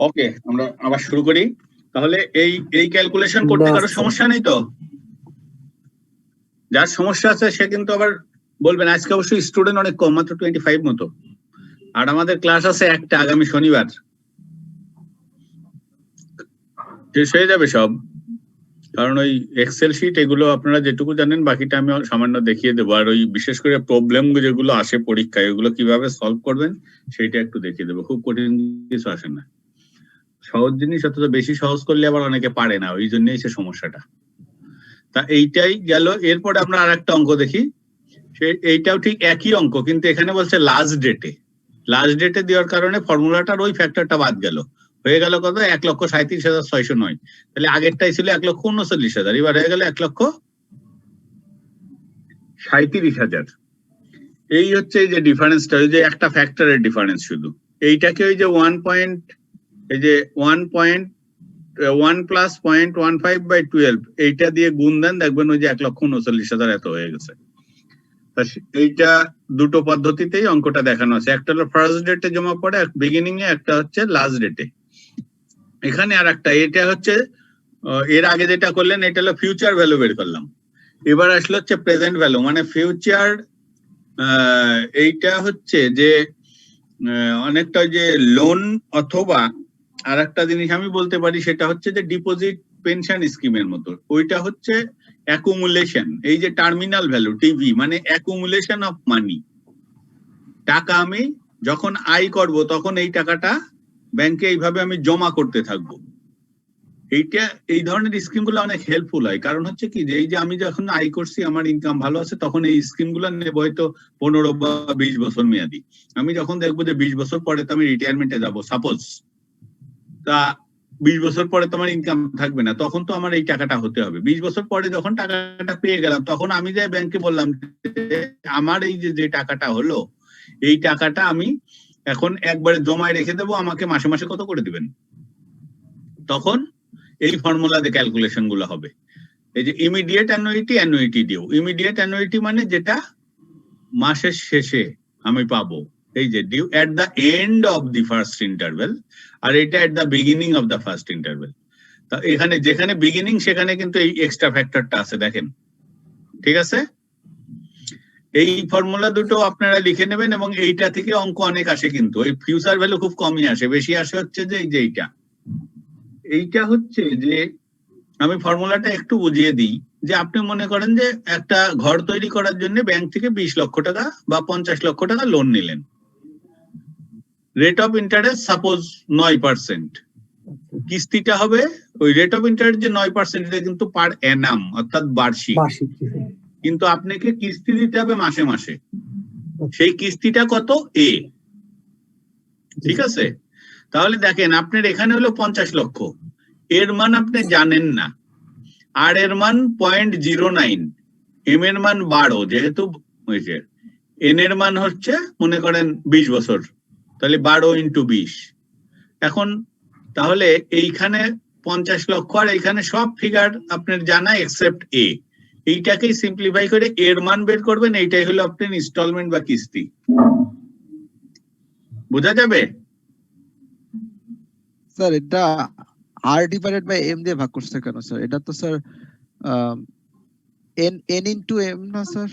ওকে, আমরা আবার শুরু করি তাহলে। এই ক্যালকুলেশন করতে কারো সমস্যা নেই তো? যার সমস্যা আছে সে কিন্তু আবার বলবেন। আজকে অবশ্যই স্টুডেন্ট অনেক কম, মাত্র 25 মতো, আর আমাদের ক্লাস আছে একটা আগামী শনিবার, শেষ হয়ে যাবে সব। কারণ ওই এক্সেল শিট এগুলো আপনারা যেটুকু জানেন বাকিটা আমি সামান্য দেখিয়ে দেবো, আর ওই বিশেষ করে প্রবলেম যেগুলো আসে পরীক্ষায় ওগুলো কিভাবে সলভ করবেন সেইটা একটু দেখিয়ে দেবো। খুব কঠিন কিছু আসে না, সহজ জিনিস, অথচ বেশি সহজ করলে আবার অনেকে পারে না, ওই জন্যই সে সমস্যাটা। তা এইটাই গেল। এরপরে আমরা আর একটা অঙ্ক দেখি, এইটাও ঠিক একই অঙ্ক, কিন্তু এখানে বলছে লাস্ট ডেটে। লাস্ট ডেটে দেওয়ার কারণে ফর্মুলাটার ওই ফ্যাক্টরটা বাদ গেল, হয়ে গেল কত? 1,37,609। তাহলে আগেরটাই ছিল 1,39,000, এবার হয়ে গেল 1,37,000। এই হচ্ছে এই যে ডিফারেন্সটা, ওই যে একটা ফ্যাক্টরের ডিফারেন্স শুধু। এইটাকে ওই যে 1 প্লাস 0.15/12 এইটা দিয়ে গুণ দেন, দেখবেন ওই যে 1,39,000 এত হয়ে গেছে। এইটা দুটো পদ্ধতিতেই অঙ্কটা দেখানো আছে, একটা হলো ফার্স্ট ডেটে জমা পড়ে বিগিনিং এ, একটা হচ্ছে লাস্ট ডেটে। এখানে আর একটা, এটা হচ্ছে এর আগে যেটা করলেন এটা হলো ফিউচার ভ্যালু বের করলাম, এবার আসলে হচ্ছে প্রেজেন্ট ভ্যালু মানে ফিউচার। এইটা হচ্ছে যে অনেকটা যে লোন, অথবা আর একটা জিনিস আমি বলতে পারি সেটা হচ্ছে যে ডিপোজিট পেনশন স্কিমের মতো, ওইটা হচ্ছে অ্যাকুমুলেশন। এই যে টার্মিনাল ভ্যালু টিভি মানে অ্যাকুমুলেশন অফ মানি, টাকা আমি যখন আয় করব তখন এই টাকাটা ব্যাংকে এইভাবে আমি জমা করতে থাকবো। এইটা এই ধরনের স্কিমগুলো অনেক হেল্পফুল হয়, কারণ হচ্ছে কি যে এই যে আমি যখন আয় করছি আমার ইনকাম ভালো আছে, তখন এই স্কিমগুলো নেব হয়তো 15 বা 20 বছর মেয়াদি। আমি যখন দেখবো যে 20 বছর পরে তো আমি রিটায়ারমেন্টে যাবো সাপোজ, তা 20 বছর পরে তো আমার ইনকাম থাকবে না, তখন তো আমার এই টাকাটা হতে হবে। 20 বছর পরে যখন টাকাটা পেয়ে গেলাম, তখন আমি যাই ব্যাংকে বললাম আমার এই যে টাকাটা হলো, এই টাকাটা আমি এখন একবারে জমায় রেখে দেবো, আমাকে মাসে মাসে কত করে দিবেন। তখন এই ফর্মুলাতে ক্যালকুলেশন গুলো হবে। এই যে immediate annuity, annuity due. Immediate annuity মানে যেটা মাসের শেষে আমি পাবো, এই যে due at the end of the first interval, আর এটা at the beginning of the first interval. তা এখানে যেখানে বিগিনিং সেখানে কিন্তু এই এক্সট্রা ফ্যাক্টরটা আছে, দেখেন, ঠিক আছে। এই ফর্মুলা দুটো আপনারা লিখে নেবেন, এবং এইটা থেকে অঙ্ক অনেক আসে, কিন্তু ওই ফিউচার ভ্যালু খুব কমই আসে, বেশি আসে হচ্ছে যে এই যে এইটা হচ্ছে যে আমি ফর্মুলাটা একটু বুঝিয়ে দিই। যে আপনি মনে করেন যে একটা ঘর তৈরি করার জন্য ব্যাংক থেকে 20 লক্ষ টাকা বা 50 লক্ষ টাকা লোন নিলেন, রেট অফ ইন্টারেস্ট সাপোজ 9%, কিস্তিটা হবে ওই রেট অফ ইন্টারেস্ট যে 9%, এটা কিন্তু পার অ্যানাম অর্থাৎ বার্ষিক, কিন্তু আপনাকে কিস্তি দিতে হবে মাসে মাসে। সেই কিস্তিটা কত? এ, ঠিক আছে। তাহলে দেখেন আপনার এখানে হলো 50 লক্ষ, এর মান আপনি জানেন না, আর এর মান 0.09, এম এর মান 12, যেহেতু এন এর মান হচ্ছে মনে করেন 20 বছর, তাহলে 12 × 20। এখন তাহলে এইখানে 50 লক্ষ আর এইখানে সব ফিগার আপনার জানা এক্সেপ্ট এ, এইটাকেই সিম্পলিফাই করে এর মান বের করবেন, এইটাই হলো আপনার ইনস্টলমেন্ট বা কিস্তি। বোঝা যাবে?
স্যার এটা আর ডিভাইডেড বাই এম দিয়ে ভাগ করছে কেন স্যার? এটা তো স্যার এন ইনটু এম না স্যার?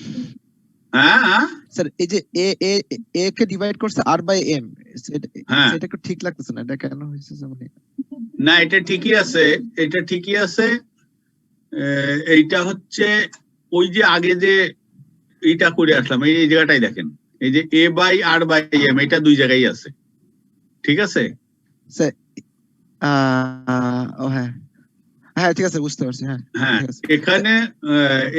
হ্যাঁ
স্যার এই যে এ কে ডিভাইড করছে আর বাই এম, সেটা কি ঠিক লাগতেছে না? এটা কেন হইছে মানে?
না, এটা ঠিকই আছে, এটা ঠিকই আছে। এইটা হচ্ছে ওই যে আগে যে এইটা করে আসলাম, এই জায়গাটাই দেখেন, এই যে এ বাই আর বাই এম, এটা দুই জায়গায় আছে, ঠিক আছে
স্যার? ও হ্যাঁ হ্যাঁ ঠিক আছে, বুঝতে পারছি। হ্যাঁ
হ্যাঁ, এখানে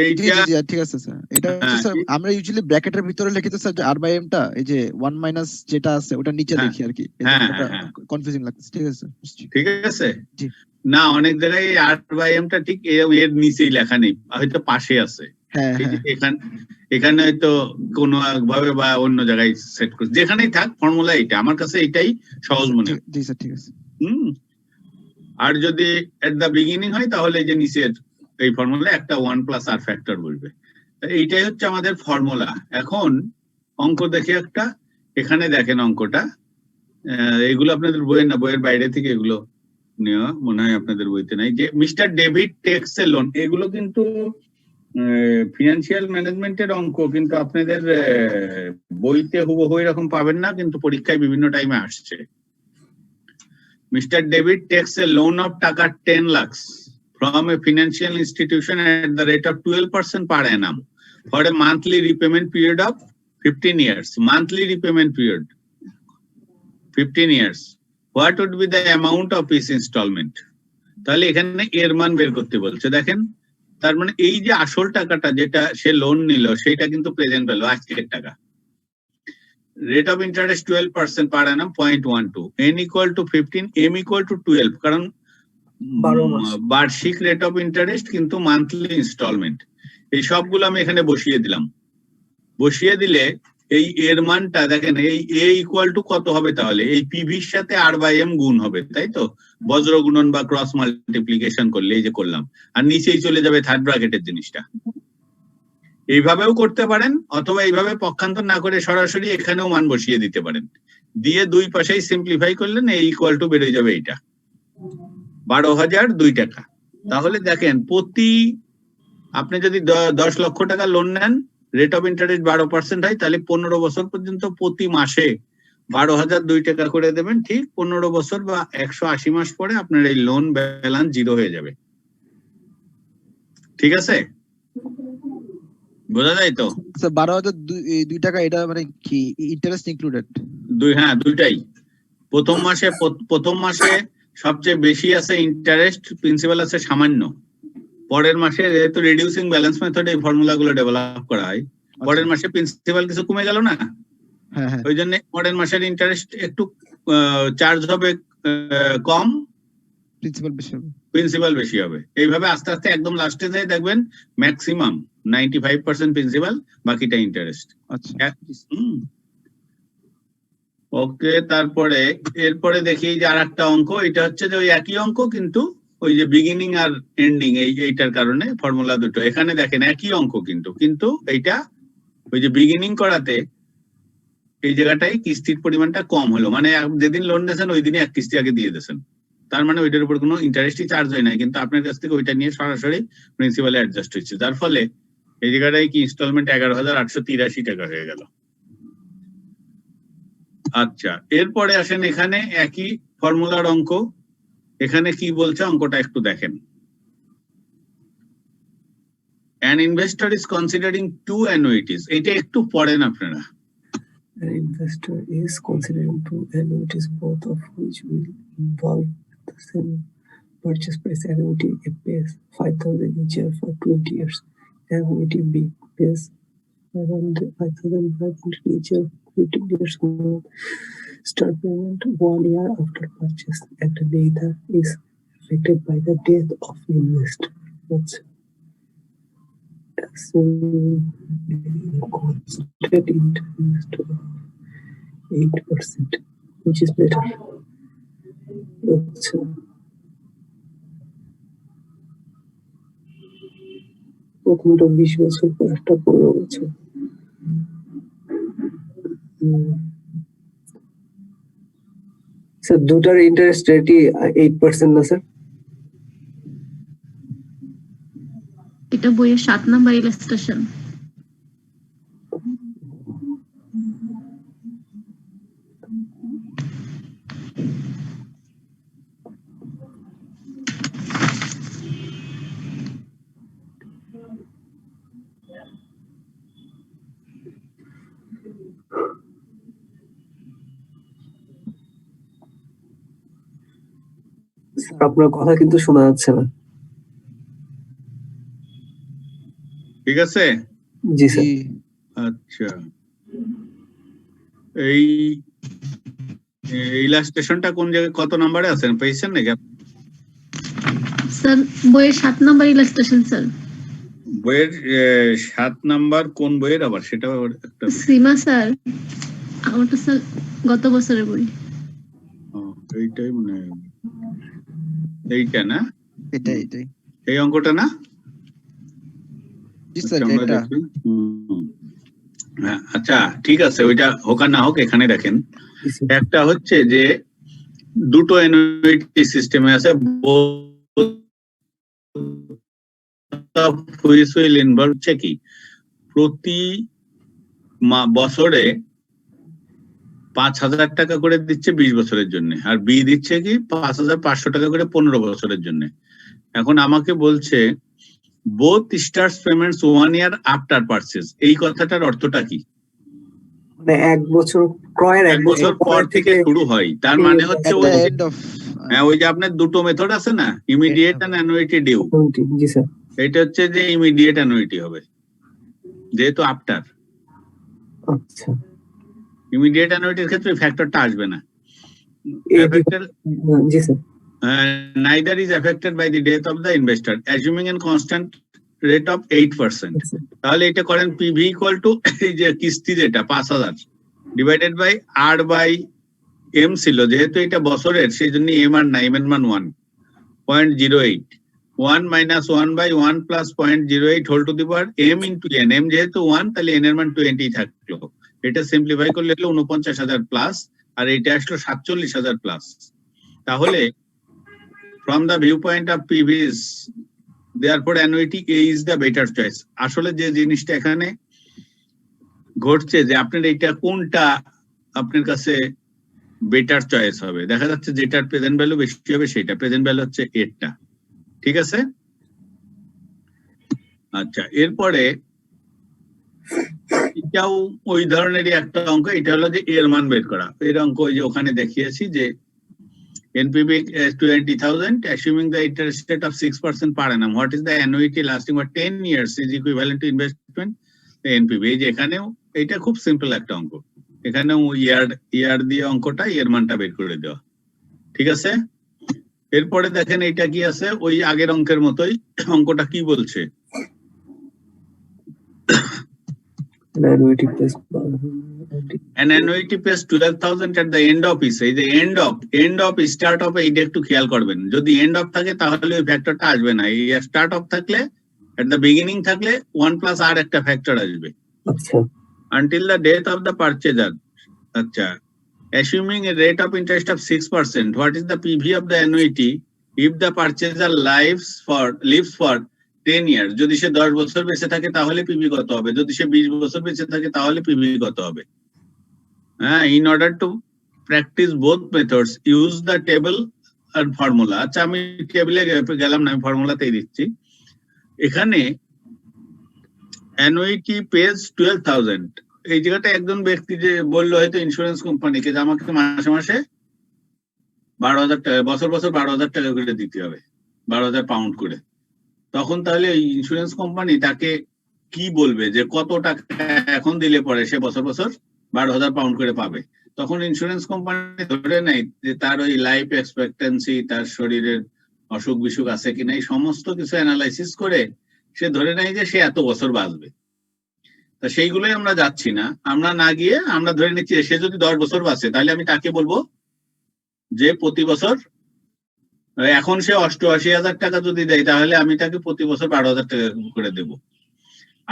এইটা
ঠিক আছে স্যার। এটা হচ্ছে স্যার আমরা ইউজুয়ালি ব্র্যাকেটের ভিতরে লিখি তো স্যার, যে আর বাই এম টা এই যে 1 মাইনাস যেটা আছে ওটা নিচে লিখি আর কি, এটা কনফিউজিং লাগছে। ঠিক আছে,
ঠিক আছে। না, অনেক জায়গায় আর বাই এম টা ঠিক এর নিচেই লেখা নেই, হয়তো পাশে আছে। এখানে হয়তো কোনো ভাবে বা অন্য জায়গায় সেট করছে, যেখানেই থাক ফর্মুলা এটা আমার কাছে এটাই সহজ মনে হয়।
জি স্যার, ঠিক আছে।
আর যদি এট দা বিগিনিং হয় তাহলে যে নিচের এই ফর্মুলা একটা 1 প্লাস আর ফ্যাক্টর বলবে। এইটাই হচ্ছে আমাদের ফর্মুলা। এখন অঙ্ক দেখে একটা, এখানে দেখেন অঙ্কটা, এগুলো আপনাদের বইয়ের না, বইয়ের বাইরে থেকে এগুলো নেওয়া মনে হয়, আপনাদের বইতে নাই। যে মিস্টার ডেভিড টেকস এ লোন, এগুলো কিন্তু ফিনান্সিয়াল ম্যানেজমেন্টের অঙ্ক, কিন্তু আপনাদের বইতে হুবহু এরকম পাবেন না, কিন্তু পরীক্ষায় বিভিন্ন টাইমে আসছে। Mister David tax A loan of টাকা 10 lakhs from a financial institution at the rate of 12% per annum for a monthly repayment period of 15 years. Monthly repayment period 15 years. What would be the amount of each installment? তাহলে এখানে এর মান বের করতে বলছে। দেখেন, তার মানে এই যে আসল টাকাটা যেটা সে লোন নিল সেটা কিন্তু প্রেজেন্ট ভ্যালু, আজকের টাকা। Rate of interest 12% per annum 0.12, n equal to 15, m equal to 12, কারণ
12 মাস।
বার্ষিক রেট অফ ইন্টারেস্ট কিন্তু মান্থলি ইনস্টলমেন্ট। এই সবগুলো আমি এখানে বসিয়ে দিলাম। বসিয়ে দিলে এই এর মানটা দেখেন, এই a ইকুয়াল টু কত হবে, তাহলে এই পিভির সাথে r/m গুণ হবে, তাই তো? বজ্র গুণন বা ক্রস মাল্টিপ্লিকেশন করলে এই যে করলাম, আর নিচেই চলে যাবে থার্ড ব্র্যাকেটের জিনিসটা। এইভাবেও করতে পারেন, অথবা এইভাবে পক্ষান্তর না করে সরাসরি এখানেও মান বসিয়ে দিতে পারেন। দিয়ে দুই পাশেই সিম্পলিফাই করলেন, a ইকুয়াল টু বেরিয়ে যাবে এইটা 12,002 টাকা। তাহলে দেখেন, প্রতি আপনি যদি 10 লক্ষ টাকা লোন নেন, রেট অফ ইন্টারেস্ট 12% হয়, তাহলে 15 বছর পর্যন্ত প্রতি মাসে 12,002 টাকা করে দেবেন। ঠিক 15 বছর বা 180 মাস পরে আপনার এই লোন ব্যালেন্স জিরো হয়ে যাবে। ঠিক আছে, বোঝা যায় তো?
স্যার 12,002 টাকা এটা মানে কি ইন্টারেস্ট ইনক্লুডেড?
হ্যাঁ, দুইটাই। প্রথম মাসে সবচেয়ে বেশি আছে ইন্টারেস্ট, প্রিন্সিপাল আছে সামান্য। পরের মাসে যেহেতু রিডিউসিং ব্যালেন্স মেথডে এই ফর্মুলাগুলো ডেভেলপ করা হয়, পরের মাসে প্রিন্সিপাল কিছু কমে গেল না, ওই জন্য পরের মাসের ইন্টারেস্ট একটু চার্জ হবে কম, প্রিন্সিপাল বেশি হবে। এইভাবে আস্তে আস্তে একদম লাস্টে যায় দেখবেন ম্যাক্সিমাম 95% প্রিন্সিপাল, বাকিটা ইন্টারেস্ট। ওকে, তারপরে এরপরে দেখি যে আর একটা অঙ্ক, এটা হচ্ছে যে ওই একই অঙ্ক, কিন্তু ওই যে বিগিনিং আর এন্ডিং এইটার কারণে ফর্মুলা দুটো এখানে দেখেন একই অঙ্ক, কিন্তু এইটা ওই যে বিগিনিং করাতে এই জায়গাটায় কিস্তির পরিমাণটা কম হলো, মানে যেদিন লোন দিয়েছেন ওই দিনই এক কিস্তি আগে দিয়ে দিয়েছেন, তার মানে ওইটার উপর কোনো ইন্টারেস্টই চার্জ হয় না, কিন্তু আপনার কাছ থেকে ওইটা নিয়ে সরাসরি প্রিন্সিপালে অ্যাডজাস্ট হচ্ছে, যার ফলে এই জায়গাটায় কি ইনস্টলমেন্ট 11,883 টাকা হয়ে গেল। আচ্ছা, এরপরে আসেন এখানে একই ফর্মুলার অঙ্ক। এখানে কি বলছে অঙ্কটা একটু দেখেন। An investor is considering 2 annuities. এটা একটু পড়েন আপনারা।
An investor is considering 2 annuities, both of which will involve the same purchase price. Annuity A pays 5,000 each year for 20 years. Annuity B pays around 5,500 each year, 15 years more. Start payment 1 year after purchase, and neither is affected by the death of the investor. That's constant interest of 8%, which is better. That's প্রথমটা 20 বছর, পরেরটা 15 বছর। Sir দুটার interest রেটই 8% না sir?
এটা বইয়ের 7 number illustration.
আপনার কথা কিন্তু শোনা যাচ্ছে না।
ঠিক আছে,
জি স্যার।
আচ্ছা, এই ইলাস্ট্রেশনটা কোন জায়গায় কত নম্বরে আছেন, পেয়েছেন নাকি
স্যার? বইয়ের 7 নাম্বার ইলাস্ট্রেশন স্যার।
বইয়ের 7 নাম্বার কোন বইয়ের আবার, সেটা একটা
সীমা স্যার, আমারটা স্যার গত বছরের বই।
এইটাই মনে হয়, এইটা না?
এটাই
এই অঙ্কটা না?
জি স্যার, এটা।
আচ্ছা, ঠিক আছে, ওইটা হোক আর না হোক, এখানে দেখেন একটা হচ্ছে যে দুটো অ্যানুইটি সিস্টেমে আছে, হচ্ছে কি প্রতি বছরে 5,000 টাকা করে দিচ্ছে 20 বছরের জন্য, আর বি দিচ্ছে কি 5,500 টাকা করে 15 বছরের জন্য। এখন আমাকে বলছে both starts payments 1 year after purchase, এই কথাটার অর্থটা কি?
মানে 1 বছর ক্রয়ের 1
1
বছর
বছর পর থেকে শুরু হয়, তার মানে হচ্ছে
at
ওই
the
যে-
end of
হ্যাঁ, ওই যে আপনার দুটো মেথড আছে না, immediate and annuity due,
ji sir.
এটা হচ্ছে যে ইমিডিয়েট অ্যানুইটি হবে যেহেতু আফটার।
আচ্ছা,
ইমিডিয়েট অ্যানুইটির ক্ষেত্রে ফ্যাক্টরটা আসবে না।
জি sir.
Neither is affected by the death of the investor, assuming a constant rate of 8%. তাহলে এটা করেন PV equal to এই যে কিস্তি যেটা 5000 divided by R by M ছিল, যেহেতু এটা বছরের সেই জন্য M আর না, M এর মান 1.08, 1 minus 1 by 1 plus 0.08 whole to the power M into N, M যেহেতু 1 তাহলে N এর মান 20 থাকলো, এটা সিম্পলিফাই করলে হলো 49000 প্লাস, আর এটা আসলো 47000 প্লাস। তাহলে from the viewpoint of PVs, therefore annuity A is the better choice. আসলে যে জিনিসটা এখানে ঘটছে যে আপনার এটা কোনটা আপনার কাছে বেটার চয়েস হবে, দেখা যাচ্ছে যেটার প্রেজেন্ট ভ্যালু বেশি হবে সেটা, প্রেজেন্ট ভ্যালু হচ্ছে এরটা, ঠিক আছে? আচ্ছা, এরপরে এটাও ওই ধরনেরই একটা অঙ্ক, এটা হলো যে এর মান বের করা। এর অঙ্ক ওই যে ওখানে দেখিয়েছি যে NPV 20,000, assuming the interest rate of 6% per annum. What is the annuity lasting for 10 years is equivalent to investment NPV? এই যে এখানেও এটা খুব সিম্পল একটা অঙ্ক, এখানেও ইয়ার দিয়ে অঙ্কটা এর মানটা বের করে দেওয়া, ঠিক আছে? এরপরে দেখেন এটা কি আছে, ওই আগের অঙ্কের মতোই। অঙ্কটা কি বলছে? An annuity pays 12,000 at the end of is, এই যে end of start of এইটা একটু খেয়াল করবেন, যদি end of থাকে তাহলে ওই ফ্যাক্টরটা আসবে না, এই start of থাকলে at the beginning থাকলে 1 plus আর একটা ফ্যাক্টর আসবে।
আচ্ছা,
until the death of the purchaser, আচ্ছা, assuming a rate of interest of 6%, what is the PV of the annuity if the purchaser lives for 10 years? যদি সে 10 বছর বেঁচে থাকে তাহলে পিভি কত হবে, যদি সে 20 বছর বেঁচে থাকে তাহলে পিভি কত হবে? হ্যাঁ, in order to practice both methods, use the table and formula. আচ্ছা, আমি টেবিলে গেলাম না, আমি ফর্মুলাতেই দিচ্ছি। এখানে annuity pays 12,000, এই জায়গাটা একজন ব্যক্তি যে বললো হয়তো ইন্স্যুরেন্স কোম্পানিকে যে আমাকে মাসে মাসে 12,000 টাকা, বছর বছর 12,000 টাকা করে দিতে হবে, 12,000 পাউন্ড করে। তখন তাহলে ইন্স্যুরেন্স কোম্পানি তাকে কি বলবে যে কত টাকা এখন দিলে পরে সে বছর বছর 12,000 পাউন্ড করে পাবে? তখন ইন্স্যুরেন্স কোম্পানি ধরে নেয় যে তার ওই লাইফ এক্সপেক্টেন্সি, তার শরীরের অসুখ বিসুখ আছে কিনা, এই সমস্ত কিছু অ্যানালাইসিস করে সে ধরে নেয় যে সে এত বছর বাঁচবে। তা সেইগুলোই আমরা যাচ্ছি না, আমরা না গিয়ে আমরা ধরে নিচ্ছি সে যদি 10 বছর বাঁচে তাহলে আমি তাকে বলবো যে প্রতি বছর, এখন সে 88,000 টাকা যদি দেয় তাহলে আমি তাকে প্রতি বছর 12,000 টাকা করে দেব।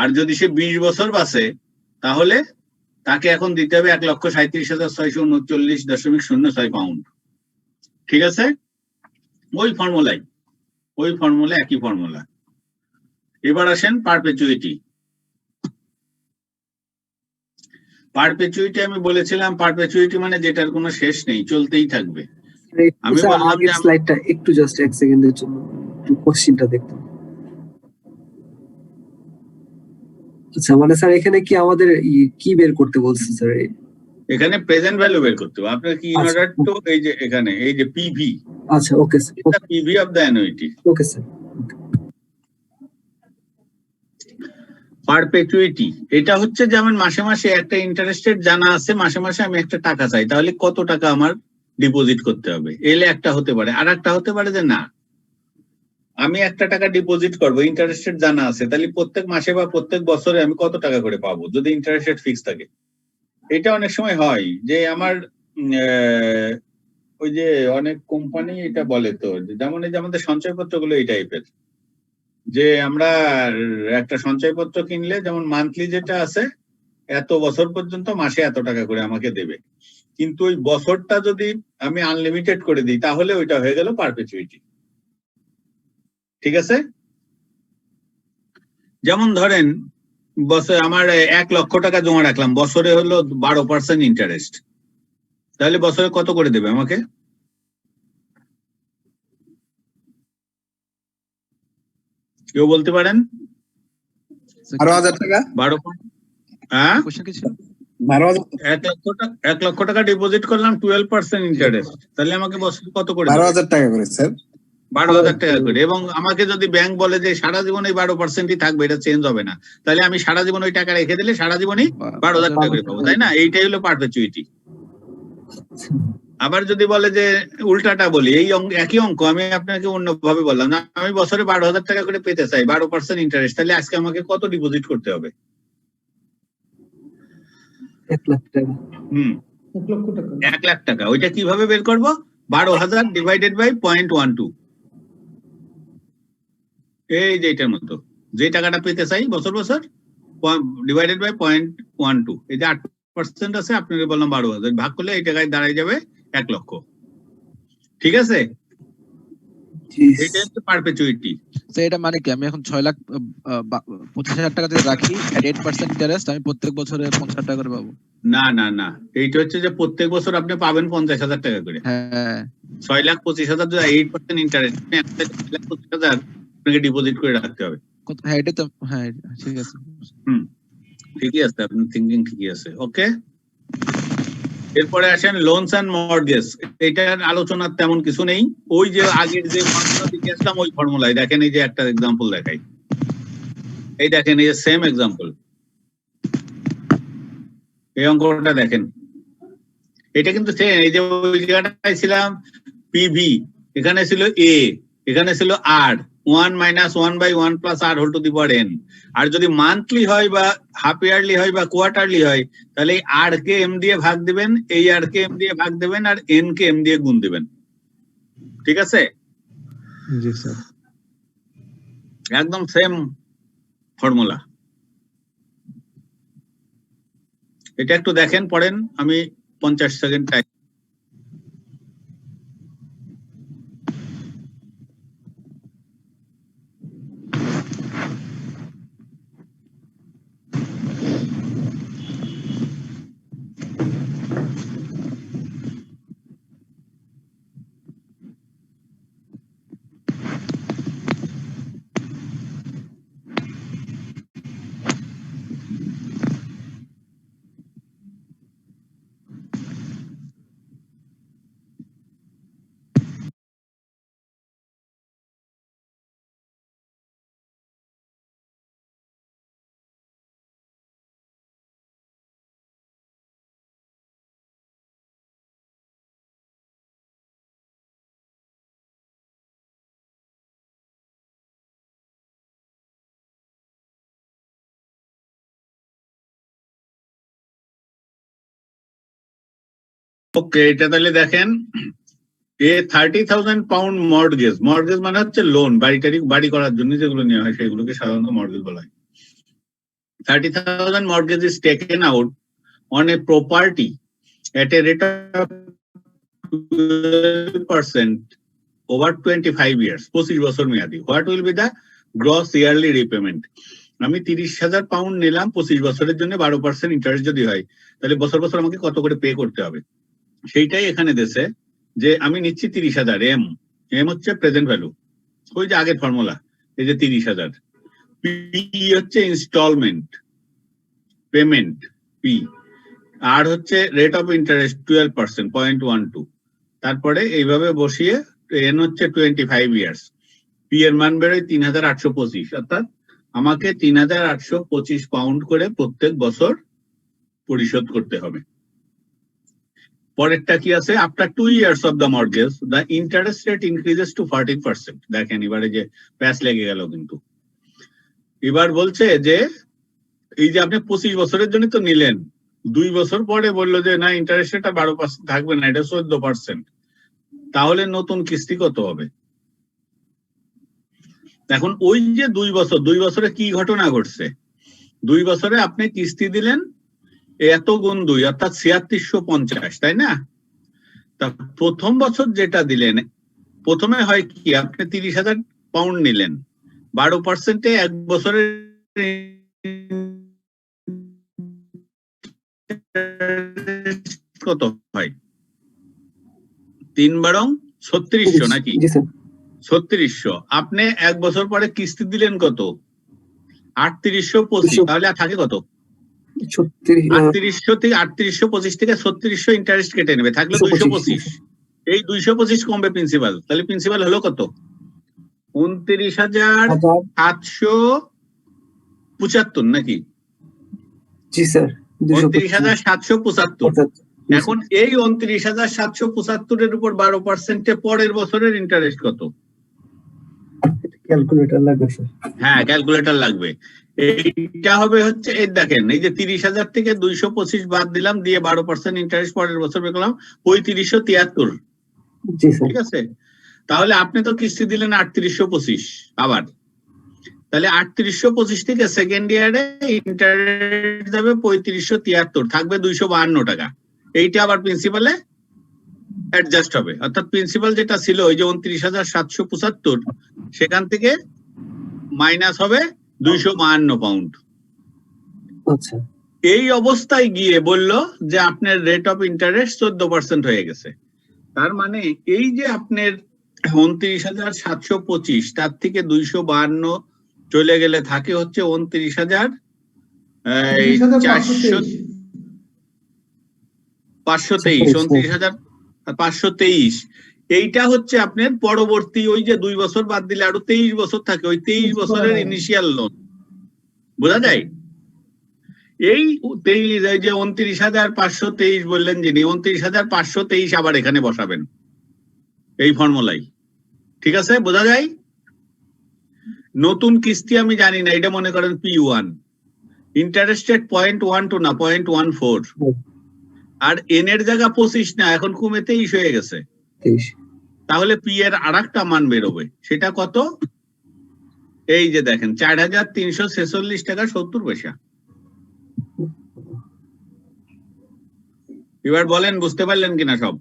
আর যদি সে 20 বছর বাঁচে তাহলে তাকে এখন দিতে হবে 1,37,639.06 পাউন্ড, ঠিক আছে? ওই ফর্মুলা একই ফর্মুলা। এবার আসেন পারপেচুইটি। আমি বলেছিলাম পারপেচুইটি মানে যেটার কোনো শেষ নেই, চলতেই থাকবে। আমি বললাম
আগের স্লাইডটা একটু জাস্ট 1 সেকেন্ডের জন্য একটু কোশ্চেনটা দেখতাম। আচ্ছা, মানে স্যার এখানে কি আমাদের কি বের করতে বলছে স্যার?
এখানে প্রেজেন্ট ভ্যালু বের করতে হবে আপনার কি, ইন অর্ডার টু এই যে এখানে এই যে পিভি।
আচ্ছা, okay sir,
PV of the annuity.
Okay sir.
Perpetuity এটা হচ্ছে যেমন মাসে মাসে একটা ইন্টারেস্ট রেট জানা আছে, মাসে মাসে আমি একটা টাকা চাই, তাহলে কত টাকা আমার ডিপোজিট করতে হবে, এলে একটা হতে পারে। আর একটা হতে পারে যে না, আমি একটা টাকা ডিপোজিট করবো, ইন্টারেস্ট রেট জানা আছে, তাহলে প্রত্যেক মাসে বা প্রত্যেক বছরে আমি কত টাকা করে পাবো যদি ইন্টারেস্ট রেট ফিক্স থাকে। এটা অনেক সময় হয় যে আমার ওই যে অনেক কোম্পানি এটা বলে তো, যেমন এই যে আমাদের সঞ্চয়পত্র গুলো এই টাইপের, যে আমরা একটা সঞ্চয়পত্র কিনলে যেমন মান্থলি যেটা আছে এত বছর পর্যন্ত মাসে এত টাকা করে আমাকে দেবে, কিন্তু ওই বছরটা যদি আমি আনলিমিটেড করে দিই তাহলে ওইটা হয়ে গেল পারপেচুইটি, ঠিক আছে? যেমন ধরেন বছরে আমার 1 লক্ষ টাকা জমা রাখলাম, বছরে হলো 12% ইন্টারেস্ট, তাহলে বছরে কত করে দেবে আমাকে? কেউ বলতে পারেন?
12,000 টাকা।
12 হ্যাঁ,
কোশ্চেন কি ছিল?
12,000
1 লক্ষ টাকা ডিপোজিট করলাম 12% ইন্টারেস্ট, তাহলে আমাকে বছরে কত করে দেবে?
12,000 টাকা করে স্যার।
12,000 টাকা করে। এবং আমাকে যদি ব্যাংক বলে যে সারা জীবন এই 12%ই থাকবে, এটা চেঞ্জ হবে না, তাহলে আমি সারা জীবন ওই টাকা রেখে দিলে সারা জীবনই 12,000 টাকা করে পাবো, তাই না? এইটাই হলো পারপেচুইটি। আবার যদি বলে যে উল্টাটা বলি, এই একই অঙ্ক আমি আপনাকে অন্যভাবে বললাম না, আমি বছরে 12,000 টাকা করে পেতে চাই, 12% ইন্টারেস্ট, তাহলে আজকে আমাকে কত ডিপোজিট করতে হবে?
1 লাখ টাকা।
1 লাখ টাকা। ওইটা কিভাবে বের করবো? 12,000 ডিভাইডেড বাই 0.12, এই যে এটার মতো, যে টাকাটা পেতে চাই বছর বছর, ডিভাইডেড বাই 0.12, এই যে 8% আছে, আপনাকে বললাম 12,000, ভাগ করলে এই টাকায় দাঁড়ায় যাবে 1 লক্ষ। ঠিক আছে, এটা হচ্ছে পারপেচুইটি।
এটা মানে কি, আমি এখন 6,25,000 টাকা যদি রাখি at 8% ইন্টারেস্ট, আমি প্রত্যেক বছরে 50,000 টাকা করে পাবো?
না না না, এইটা হচ্ছে যে প্রত্যেক বছর আপনি পাবেন 50,000 টাকা করে।
হ্যাঁ,
6,25,000 যদি 8% ইন্টারেস্ট, 1,25,000 আপনাকে ডিপোজিট করে রাখতে হবে।
হ্যাঁ এটা তো, হ্যাঁ ঠিক আছে।
ঠিকই আছে, আপনার থিঙ্কিং ঠিকই আছে। ওকে, এরপরে আসেন লোনস এন্ড মর্টগেজ। এটার আলোচনার তেমন কিছু নেই, ওই যে আগের যে ফর্মুলা দিকে আসলাম ওই ফর্মুলায় দেখেন, এই যে একটা এক্সাম্পল দেখাই, এই দেখেন, এই যে সেম এক্সাম্পল, এই অঙ্কটা দেখেন, এটা কিন্তু সেম। এই যে ওই জায়গাটায় ছিলাম পিভি, এখানে ছিল এ, এখানে ছিল R, 1 - 1/1 + r whole to the power n। আর যদি মান্থলি হয় বা হাফ ইয়ারলি হয় বা কোয়ার্টারলি হয়, তাহলে এই আর কে এম দিয়ে ভাগ দিবেন, এই আর কে এম দিয়ে ভাগ দিবেন, আর এন কে এম দিয়ে গুণ দিবেন। ঠিক আছে?
জি স্যার।
একদম সেম ফর্মুলা। এটা একটু দেখেন, পড়েন, আমি 50 সেকেন্ড টাইম। ওকে, এটা তাহলে দেখেন, এ 30,000 পাউন্ড মর্টগেজ। মর্টগেজ মানে হচ্ছে লোন, বাড়ি করার জন্য যেগুলো নেওয়া হয় সেগুলোকে সাধারণত মর্টগেজ বলা হয়। 30,000 mortgage is taken out on a property at a rate of 12% over 25 years, 25 বছর মেয়াদি। What will be the gross yearly repayment? আমি 30,000 পাউন্ড নিলাম 25 বছরের জন্য, 12% ইন্টারেস্ট যদি হয়, তাহলে বছর বছর আমাকে কত করে পে করতে হবে, সেইটাই এখানে দেশে। যে আমি নিচ্ছি 30,000, এম হচ্ছে প্রেজেন্ট ভ্যালু, ওই যে আগের ফর্মুলা, এই যে 30,000। পি হচ্ছে ইনস্টলমেন্ট পেমেন্ট, পি। আর হচ্ছে রেট অফ ইন্টারেস্ট 12%, 0.12। তারপরে এইভাবে বসিয়ে, এন হচ্ছে 25 ইয়ার্স, পি এর মান বেরোয় 3,825, অর্থাৎ আমাকে 3,825 পাউন্ড করে প্রত্যেক বছর পরিশোধ করতে হবে। পরেরটা কি আছে? After 2 years of the mortgage, the interest rate increases to 14%. দেখেন এবারে যে প্যাচ লেগে গেল কিন্তু। এবার বলছে যে এই যে আপনি 25 বছরের জন্য তো নিলেন, 2 বছর পরে বললো যে না, ইন্টারেস্ট রেটটা 12% থাকবে না, এটা 14%, তাহলে নতুন কিস্তি কত হবে? এখন ওই যে 2 বছরে কি ঘটনা ঘটছে? 2 বছরে আপনি কিস্তি দিলেন এত গুণ 2, অর্থাৎ 7650, তাই না? তা প্রথম বছর যেটা দিলেন, প্রথমে হয় কি, আপনি 30,000 পাউন্ড নিলেন, 12%-এ 1 বছরের কত হয়? 3 × 3600 নাকি? 3600, আপনি এক বছর পরে কিস্তি দিলেন কত? 3825, তাহলে আর থাকে কত? 3800 থেকে 3825 থেকে 3600 ইন্টারেস্ট কেটে নেবে, থাকলো 225। এই 225 কমবে প্রিন্সিপাল, তাহলে প্রিন্সিপাল হলো কত? 29,775 নাকি?
জি স্যার,
29,775। এখন এই 29,775 এর উপর 12% পরের বছরের ইন্টারেস্ট কত?
ক্যালকুলেটর লাগবে স্যার।
হ্যাঁ, ক্যালকুলেটর লাগবে। এইটা হবে হচ্ছে, এই দেখেন, এই যে 30,000 থেকে 225 বাদ দিলাম, দিয়ে 12% ইন্টারেস্ট পরের বছর বের করলাম, 3573।
জি স্যার।
ঠিক আছে, তাহলে আপনি তো কিস্তি দিলেন 3825 আবার, তাহলে 3825 থেকে সেকেন্ড ইয়ারে ইন্টারেস্ট যাবে 3573, থাকবে 252 টাকা। এইটা আবার প্রিন্সিপালে অ্যাডজাস্ট হবে, অর্থাৎ প্রিন্সিপাল যেটা ছিল ওই যে 29,775, সেখান থেকে মাইনাস হবে 252 পাউন্ড।
আচ্ছা,
এই অবস্থায় গিয়ে বলল যে আপনার রেট অফ ইন্টারেস্ট 14% হয়ে গেছে। তার মানে এই যে আপনার 29,725, তার থেকে 252 চলে গেলে থাকে হচ্ছে 29,523, 29,523। এইটা হচ্ছে আপনার পরবর্তী, ওই যে 2 বছর বাদ দিলে আরো 23 বছর থাকে, ওই 23 বছরের ইনিশিয়াল লোন। বোঝা যায়? এই 23, যে 29,523 বললেন যিনি, 29,523 আবার এখানে বসাবেন এই ফর্মুলাই। ঠিক আছে, বোঝা যায়? নতুন কিস্তি আমি জানি না, এটা মনে করেন P1, ইন্টারেস্ট রেট 0.12 না 0.14, আর এন এর জায়গা 25 না, এখন কমে 23 হয়ে গেছে। তাহলে পি এর আরেকটা মান বেরোবে, সেটা কত? এই যে দেখেন, 4,346 টাকা 70 পয়সা। এবার বলেন বুঝতে পারলেন কিনা সব?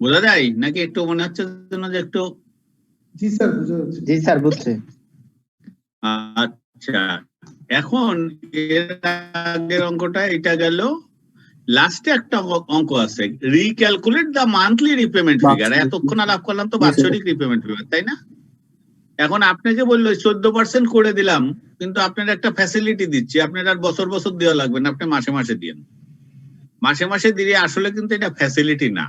বোঝা যায় নাকি একটু মনে হচ্ছে যে একটু?
জি স্যার, বুঝা যাচ্ছে।
জি স্যার, বুঝছে।
আচ্ছা, এখন এর আগের অঙ্কটা এটা গেল, লাস্টে একটা অঙ্ক আছে, রিক্যালকুলেট দ্য মান্থলি রিপেমেন্ট ফিগার। এতক্ষণ আলাপ করলাম তো বাৎসরিক রিপেমেন্ট ফিগার, তাই না? এখন আপনাকে বললো 14% করে দিলাম, কিন্তু আপনার একটা ফ্যাসিলিটি দিচ্ছি, আপনার আর বছর বছর দেওয়া লাগবে না, আপনি মাসে মাসে দিন। মাসে মাসে দিয়ে আসলে কিন্তু এটা ফ্যাসিলিটি না।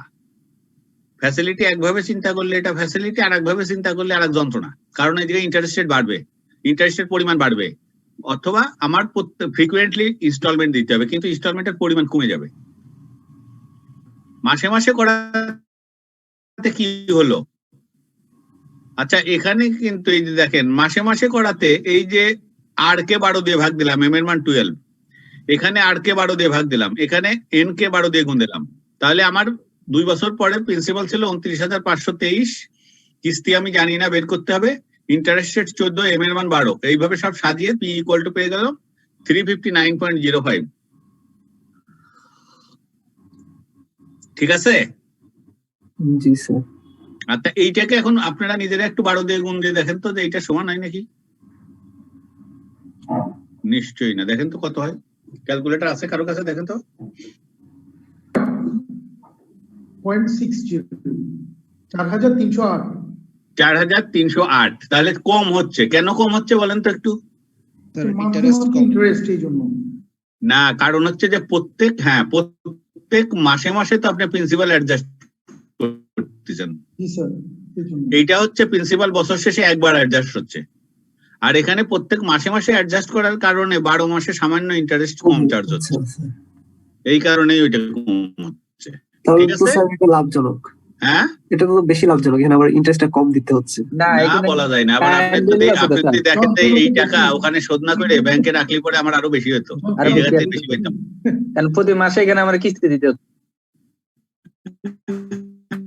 ফ্যাসিলিটি একভাবে চিন্তা করলে এটা ফ্যাসিলিটি, আর একভাবে চিন্তা করলে আর এক যন্ত্রণা। কারণ এই জায়গায় ইন্টারেস্ট রেট বাড়বে, ইন্টারেস্টের পরিমাণ বাড়বে, অথবা আমার ফ্রিকুয়েন্টলি ইনস্টলমেন্ট দিতে হবে, কিন্তু ইনস্টলমেন্টের পরিমাণ কমে যাবে। মাসে মাসে করাতে কি হলো? আচ্ছা, এখানে কিন্তু এই যে দেখেন, মাসে মাসে করাতে এই যে আর কে 12 দিয়ে ভাগ দিলাম, এম এর মান 12, এখানে আর কে 12 দিয়ে ভাগ দিলাম, এখানে এন কে 12 দিয়ে গুণ দিলাম, তাহলে আমার 2 বছর পরে প্রিন্সিপাল ছিল 29,523, কিস্তি আমি জানি না, বের করতে হবে, ইন্টারেস্ট রেট 14, এম এর মান 12, এইভাবে সব সাজিয়ে পি ইকুয়াল টু পেয়ে গেল 359.05। ঠিক আছে?
জি স্যার।
আচ্ছা, এইটাকে এখন আপনারা নিজেরা একটু 12 দিয়ে গুণ দিয়ে দেখেন তো যে এইটা সমান হয় নাকি। নিশ্চয়ই না, দেখেন তো কত হয়। ক্যালকুলেটর আছে কারো কাছে? দেখেন তো।
0.60, 4,308।
4,308, তাহলে কম হচ্ছে কেন? কম হচ্ছে বলেন তো একটু।
ইন্টারেস্ট এই জন্য
না, কারণ হচ্ছে যে প্রত্যেক মাসে মাসে তো আপনি প্রিন্সিপাল অ্যাডজাস্ট করতেছেন। এইটা হচ্ছে প্রিন্সিপাল বছর শেষে একবার অ্যাডজাস্ট হচ্ছে, আর এখানে প্রত্যেক মাসে মাসে অ্যাডজাস্ট করার কারণে 12 মাসে সামান্য ইন্টারেস্ট কম চার্জ হচ্ছে, এই কারণেই ওইটা কম হচ্ছে।
তাহলে তো স্যার এটা লাভজনক।
হ্যাঁ,
এটা তো বেশি লাভজনক, এখানে আবার ইন্টারেস্টটা কম দিতে হচ্ছে।
না বলা যায় না। আবার আপনি যদি দেখেন যে এই টাকা ওখানে শোধ না করে ব্যাংকে রাখলে পরে আমার আরো বেশি হতো, এই জায়গাতে বেশি পেতাম,
কারণ প্রতি মাসে এখানে আমার কিস্তি দিতে হতো।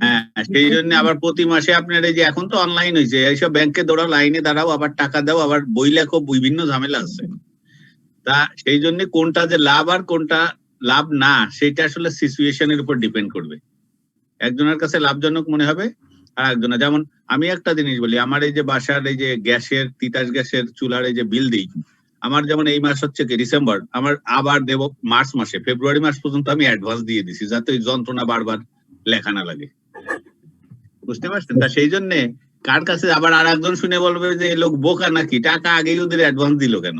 হ্যাঁ, সেই জন্য আবার প্রতি মাসে আপনার এই যে এখন তো অনলাইন হয়েছে, এইসব ব্যাংকে দৌড়াও, লাইনে দাঁড়াও, আবার টাকা দাও, আবার বই লেখো, বিভিন্ন ঝামেলা আছে। তা সেই জন্য কোনটা যে লাভ আর কোনটা লাভ না, সেটা আসলে সিচুয়েশনের উপর ডিপেন্ড করবে। একজনের কাছে লাভজনক মনে হবে আর একজনের। যেমন আমি একটা জিনিস বলি, আমার এই যে বাসার এই যে গ্যাসের, তিতাস গ্যাসের চুলার এই যে বিল দিই, আমার যেমন এই মাস হচ্ছে কি ডিসেম্বর, আমার আবার দেব মার্চ মাসে, ফেব্রুয়ারি মাস পর্যন্ত আমি অ্যাডভান্স দিয়ে দিছি যাতে ওই যন্ত্রণা বারবার লেখা না লাগে, বুঝতে পারছেন? তা সেই জন্য কার কাছে আবার আর একজন শুনে বলবে যে এই লোক বোকা নাকি, টাকা আগেই ওদের অ্যাডভান্স দিল কেন?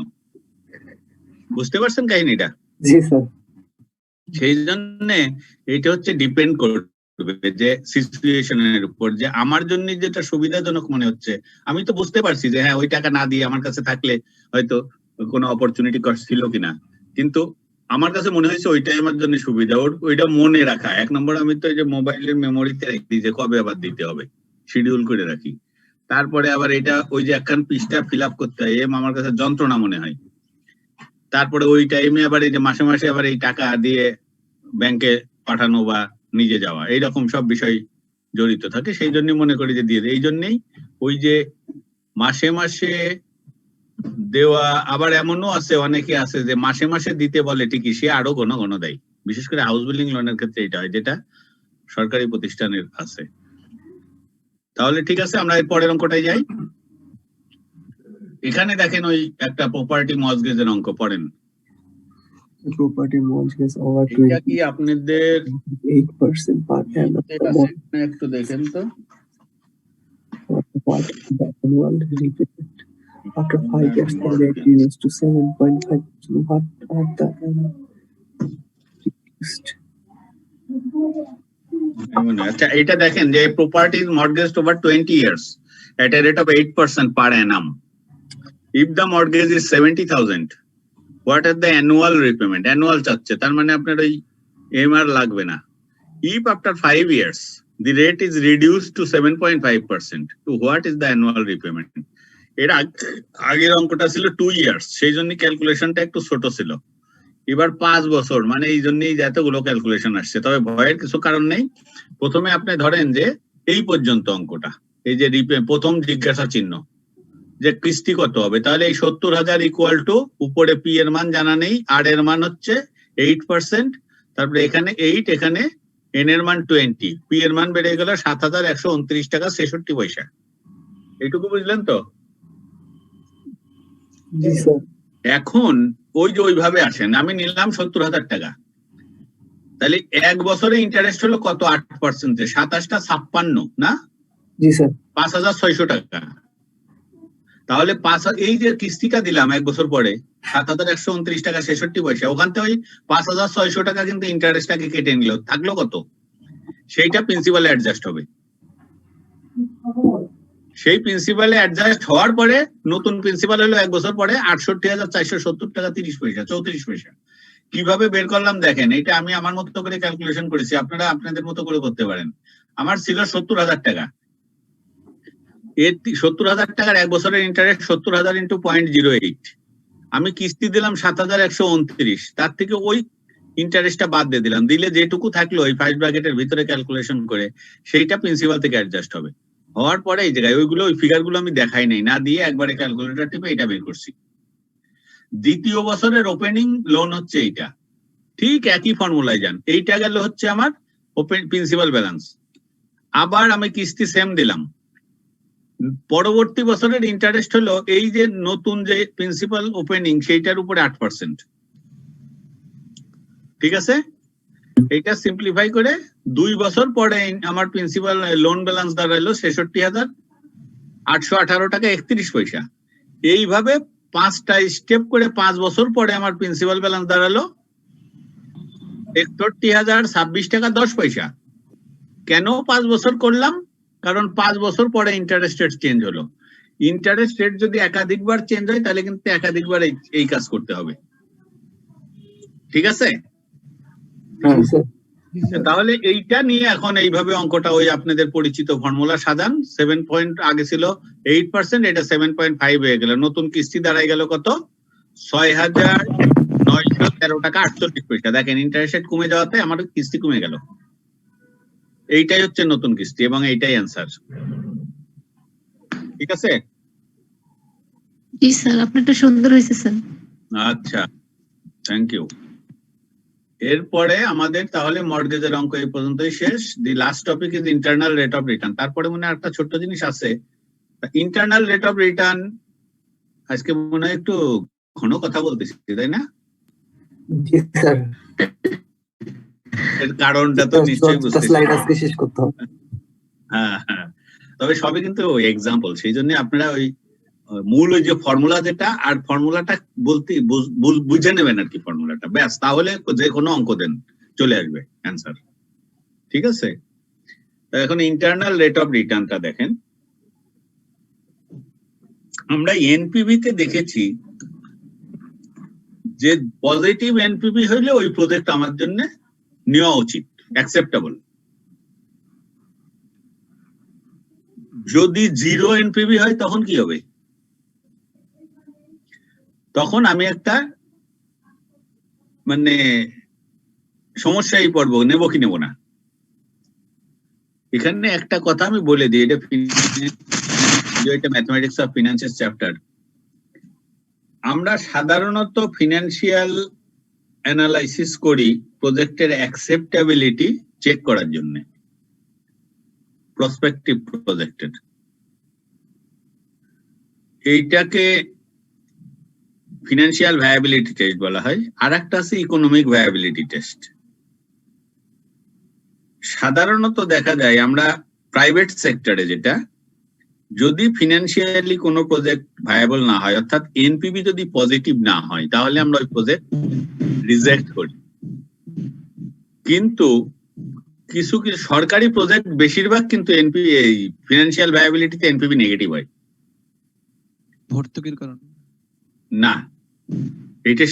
বুঝতে পারছেন কাহিনীটা?
জি স্যার।
সেই জন্য এটা হচ্ছে ডিপেন্ড করবে যে সিচুয়েশনের উপর, যে আমার জন্য যেটা সুবিধাজনক মনে হচ্ছে, আমি তো বুঝতে পারছি যে হ্যাঁ ওই টাকা না দিয়ে আমার কাছে থাকলে হয়তো কোনো অপরচুনিটি কস্ট ছিল কিনা, কিন্তু আমার কাছে মনে হয়েছে ওইটাই আমার জন্য সুবিধা, ওইটা মনে রাখা। এক নম্বর আমি তো এই যে মোবাইলের মেমোরিতে রাখি যে কবে আবার দিতে হবে, শিডিউল করে রাখি। তারপরে আবার এটা ওই যে একখান পৃষ্ঠা ফিল আপ করতে হয়, আমার কাছে যন্ত্রণা মনে হয়। তারপরে ওই টাইমে আবার এই যে মাসে মাসে আবার এই টাকা দিয়ে ব্যাংকে পাঠানো বা নিজে যাওয়া, এইরকম সব বিষয় জড়িত থাকে, সেই জন্য মনে করি যে দিয়ে দেয়। এই জন্যই ওই যে মাসে মাসে দেওয়া, আবার এমনও আছে অনেকে আছে যে মাসে মাসে দিতে বলে ঠিকই, সে আরো ঘন ঘন দেয়, বিশেষ করে হাউস বিল্ডিং লোনের ক্ষেত্রে এটা হয়, যেটা সরকারি প্রতিষ্ঠানের আছে। তাহলে ঠিক আছে, আমরা এর পরের অঙ্কটাই যাই। এখানে দেখেন ওই একটা প্রপার্টি মর্টগেজের অঙ্ক পড়েন।
Property mortgage over
এটা কি আপনাদের
8% per annum
একটু দেখেন তো।
what the annual repayment after 5 years the rate reduced to 7.5%. What are the reduced?
আচ্ছা, এটা দেখেন যে property mortgage over 20 years at a rate of 8% per annum. If the mortgage is 70,000, what are the annual repayment? Annual চাচ্ছে, তার মানে আপনার ওই MR লাগবে না। If after 5 years the rate is reduced to 7.5%, to what is the annual repayment? এর আগের অঙ্কটা ছিল 2 years, সেই জন্য ক্যালকুলেশনটা একটু ছোট ছিল। এবার 5 বছর, মানে এই জন্যই এতগুলো ক্যালকুলেশন আসছে। তবে ভয়ের কিছু কারণ নেই। প্রথমে আপনি ধরেন যে এই পর্যন্ত অঙ্কটা, এই যে প্রথম জিজ্ঞাসা চিহ্ন যে কিস্তি কত হবে, তাহলে এই 70,000 ইকুয়াল টু উপরে পি এর মান জানা নেই, আর এর মান হচ্ছে 8%, তারপরে এখানে 8, এখানে এন এর মান 20, পি এর মান বেড়ে গেল 7,129 টাকা 66 পয়সা। এইটুকু বুঝলেন তো?
জি স্যার।
এখন ওই যে ওইভাবে আসেন, আমি নিলাম 70,000 টাকা, তাহলে এক বছরে ইন্টারেস্ট হলো কত? 8%, 27টা 56 না?
জি স্যার।
5,600 টাকা। তাহলে এই যে কিস্তিটা দিলাম এক বছর পরে 7,129 টাকা 66 পয়সা, ওখান থেকে ওই 5,600 টাকা কিন্তু ইন্টারেস্টটাকে কেটে নিল, থাকলো কত? সেইটা প্রিন্সিপালে অ্যাডজাস্ট হবে। সেই প্রিন্সিপালে অ্যাডজাস্ট হওয়ার পরে নতুন প্রিন্সিপাল হলো এক বছর পরে 68,470 টাকা 30 পয়সা 34 পয়সা। কিভাবে বের করলাম দেখেন, এটা আমি আমার মতো করে ক্যালকুলেশন করেছি, আপনারা আপনাদের মতো করে করতে পারেন। আমার ছিল 70,000 টাকা, এর 70,000 টাকার এক বছরের ইন্টারেস্ট 70,000 ইন্টু 0.08, আমি কিস্তি দিলাম 7,129, তার থেকে ওই ইন্টারেস্টটা বাদ দিয়ে দিলাম, দিলে যেটুকু থাকলো ওই ফার্স্ট ব্র্যাকেটের ভিতরে ক্যালকুলেশন করে সেইটা প্রিন্সিপাল থেকে অ্যাডজাস্ট হবে। হওয়ার পরে এই জায়গায় ওইগুলো ওই ফিগারগুলো আমি দেখাই নাই, না দিয়ে একবারে ক্যালকুলেটর টিপে এটা বের করছি। দ্বিতীয় বছরের ওপেনিং লোন হচ্ছে এইটা, ঠিক একই ফর্মুলায় যান। এইটা গেল হচ্ছে আমার ওপেন প্রিন্সিপাল ব্যালেন্স, আবার আমি কিস্তি সেম দিলাম। পরবর্তী বছরের ইন্টারেস্ট হলো এই যে নতুন যে প্রিন্সিপাল ওপেনিং সেইটার উপরে 8%, ঠিক আছে? এটা সিম্পলিফাই করে 2 বছর পরে আমার প্রিন্সিপাল লোন ব্যালেন্স দাঁড়াইলো 66,818 টাকা 31 পয়সা। এইভাবে 5টা স্টেপ করে 5 বছর পরে আমার প্রিন্সিপাল ব্যালেন্স দাঁড়ালো 61,026 টাকা 10 পয়সা। কেন 5 বছর করলাম? কারণ 5 বছর পরে ইন্টারেস্ট রেট চেঞ্জ হলো। ইন্টারেস্ট রেট যদি একাধিকবার চেঞ্জ হয় তাহলে কিন্তু একাধিকবার এই কাজ করতে হবে, ঠিক আছে? তাহলে এইটা নিয়ে এখন এইভাবে অঙ্কটা ওই আপনাদের পরিচিত ফর্মুলা সাজান। 7 পয়েন্ট আগে ছিল 8%, এটা 7.5 হয়ে গেল। নতুন কিস্তি দাঁড়ায় গেল কত? 6,913 টাকা 48 পয়সা। দেখেন ইন্টারেস্ট রেট কমে যাওয়াতে আমার কিস্তি কমে গেল। এইটাই হচ্ছে নতুন কিস্তি এবং এইটাই অ্যান্সার, ঠিক আছে?
জি স্যার, আপনারটা সুন্দর হয়েছে স্যার।
আচ্ছা, থ্যাংক ইউ। এরপরে আমাদের তাহলে মর্টগেজের অঙ্ক এই পর্যন্তই শেষ। The last topic is internal rate of return. তারপরে মনে হয় একটা ছোট্ট জিনিস আছে, ইন্টারনাল রেট অফ রিটার্ন আজকে মনে হয় একটু এখনো কথা বলতেছি তাই না?
জি স্যার,
এর কারণটা তো নিশ্চয়ই বুঝতে
স্লাইড আজকে শেষ করতে হবে।
হ্যাঁ হ্যাঁ, তবে সবই কিন্তু এক্সাম্পল, সেই জন্য আপনারা ওই মূল ওই যে ফর্মুলা যেটা, আর ফর্মুলাটা বলতে বুঝে নেবেন আর কি ফর্মুলাটা, ব্যাস, তাহলে যে কোনো অঙ্ক দেন চলে আসবে অ্যান্সার। ঠিক আছে, তো এখন ইন্টারনাল রেট অফ রিটার্নটা দেখেন। আমরা এনপিভি তে দেখেছি যে পজিটিভ এনপিভি হইলে ওই প্রজেক্ট আমার জন্য নেওয়া উচিত, অ্যাকসেপ্টেবল। যদি জিরো এনপিভি হয় তখন কি হবে? তখন আমি একটা মানে সমস্যায় পড়বো, নেব কি নেব না। এখানে একটা কথা আমি বলে দিই, এটা ম্যাথমেটিক্স অফ ফিনান্সের চ্যাপ্টার। আমরা সাধারণত ফিনান্সিয়াল অ্যানালাইসিস করি প্রজেক্টের অ্যাকসেপ্টেবিলিটি চেক করার জন্য, প্রসপেক্টিভ প্রজেক্টের। এইটাকে ফিনান্সিয়াল ভায়াবিলিটি টেস্ট বলা হয়, আর একটা আছে ইকোনমিক ভায়াবিলিটি টেস্ট। সাধারণত দেখা যায় আমরা প্রাইভেট সেক্টরে যেটা, যদি ফিনান্সিয়ালি কোনো প্রজেক্ট ভায়াবল না হয়, অর্থাৎ এনপিভি যদি পজিটিভ না হয়, তাহলে আমরা ওই প্রজেক্ট রিজেক্ট করি। কিন্তু কিছু কিছু সরকারি প্রজেক্ট বেশিরভাগ কিন্তু এনপিভি এই ফিনান্সিয়াল ভায়াবিলিটিতে এনপিভি নেগেটিভ হয়।
ভর্তুকির কারণে
না, এটা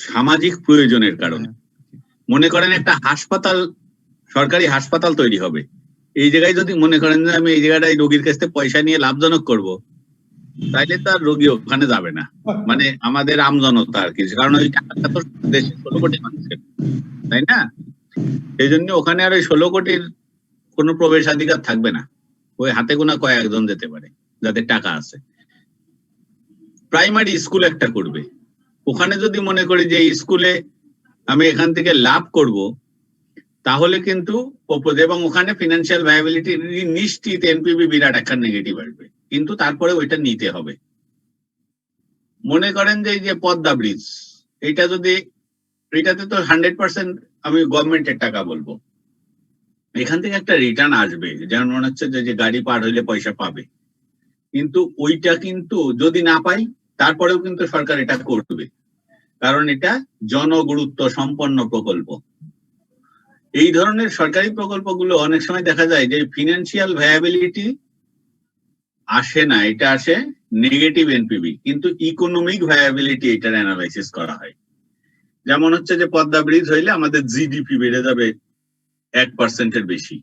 সামাজিক প্রয়োজনের কারণে। মনে করেন একটা হাসপাতাল, সরকারি হাসপাতাল তৈরি হবে, এই জায়গায় যদি মনে করেন যে আমি এই জায়গাটায় রোগীর কাছ থেকে পয়সা নিয়ে লাভজনক করব, তাইলে তার রোগী ওখানে যাবে না, মানে আমাদের আমজনতা আর কি, কারণ ওই টাকাটা তো দেশের 16 কোটি মানুষের, তাই না? এই জন্য ওখানে আর ওই 16 কোটির কোনো প্রবেশাধিকার থাকবে না, ওই হাতে গোনা কয়েকজন যেতে পারে যাদের টাকা আছে। প্রাইমারি স্কুল একটা করবে, ওখানে যদি মনে করি যে স্কুলে আমি এখান থেকে লাভ করব, তাহলে কিন্তু এবং ওখানে ফিনান্সিয়াল ভায়াবিলিটি নিশ্চিত এনপিভি বিরাট একটা নেগেটিভ আসবে, কিন্তু তারপরে ওইটা নিতে হবে। মনে করেন যে এই যে পদ্মা ব্রিজ, এটা যদি, এটাতে তো 100% আমি গভর্নমেন্টের টাকা বলবো, এখান থেকে একটা রিটার্ন আসবে, যেমন মনে হচ্ছে যে গাড়ি পার হইলে পয়সা পাবে, কিন্তু ওইটা কিন্তু যদি না পাই তারপরেও কিন্তু সরকার এটা করবে, কারণ এটা জনগুরুত্ব সম্পন্ন প্রকল্প। এই ধরনের সরকারি প্রকল্পগুলো অনেক সময় দেখা যায় যে ফিনান্সিয়াল ভায়াবিলিটি আসে না, এটা আসে নেগেটিভ এনপিভি, কিন্তু ইকোনমিক ভায়াবিলিটি এটার অ্যানালাইসিস করা হয়। যেমন হচ্ছে যে পদ্মা ব্রিজ হইলে আমাদের জিডিপি বেড়ে যাবে 1% বেশি,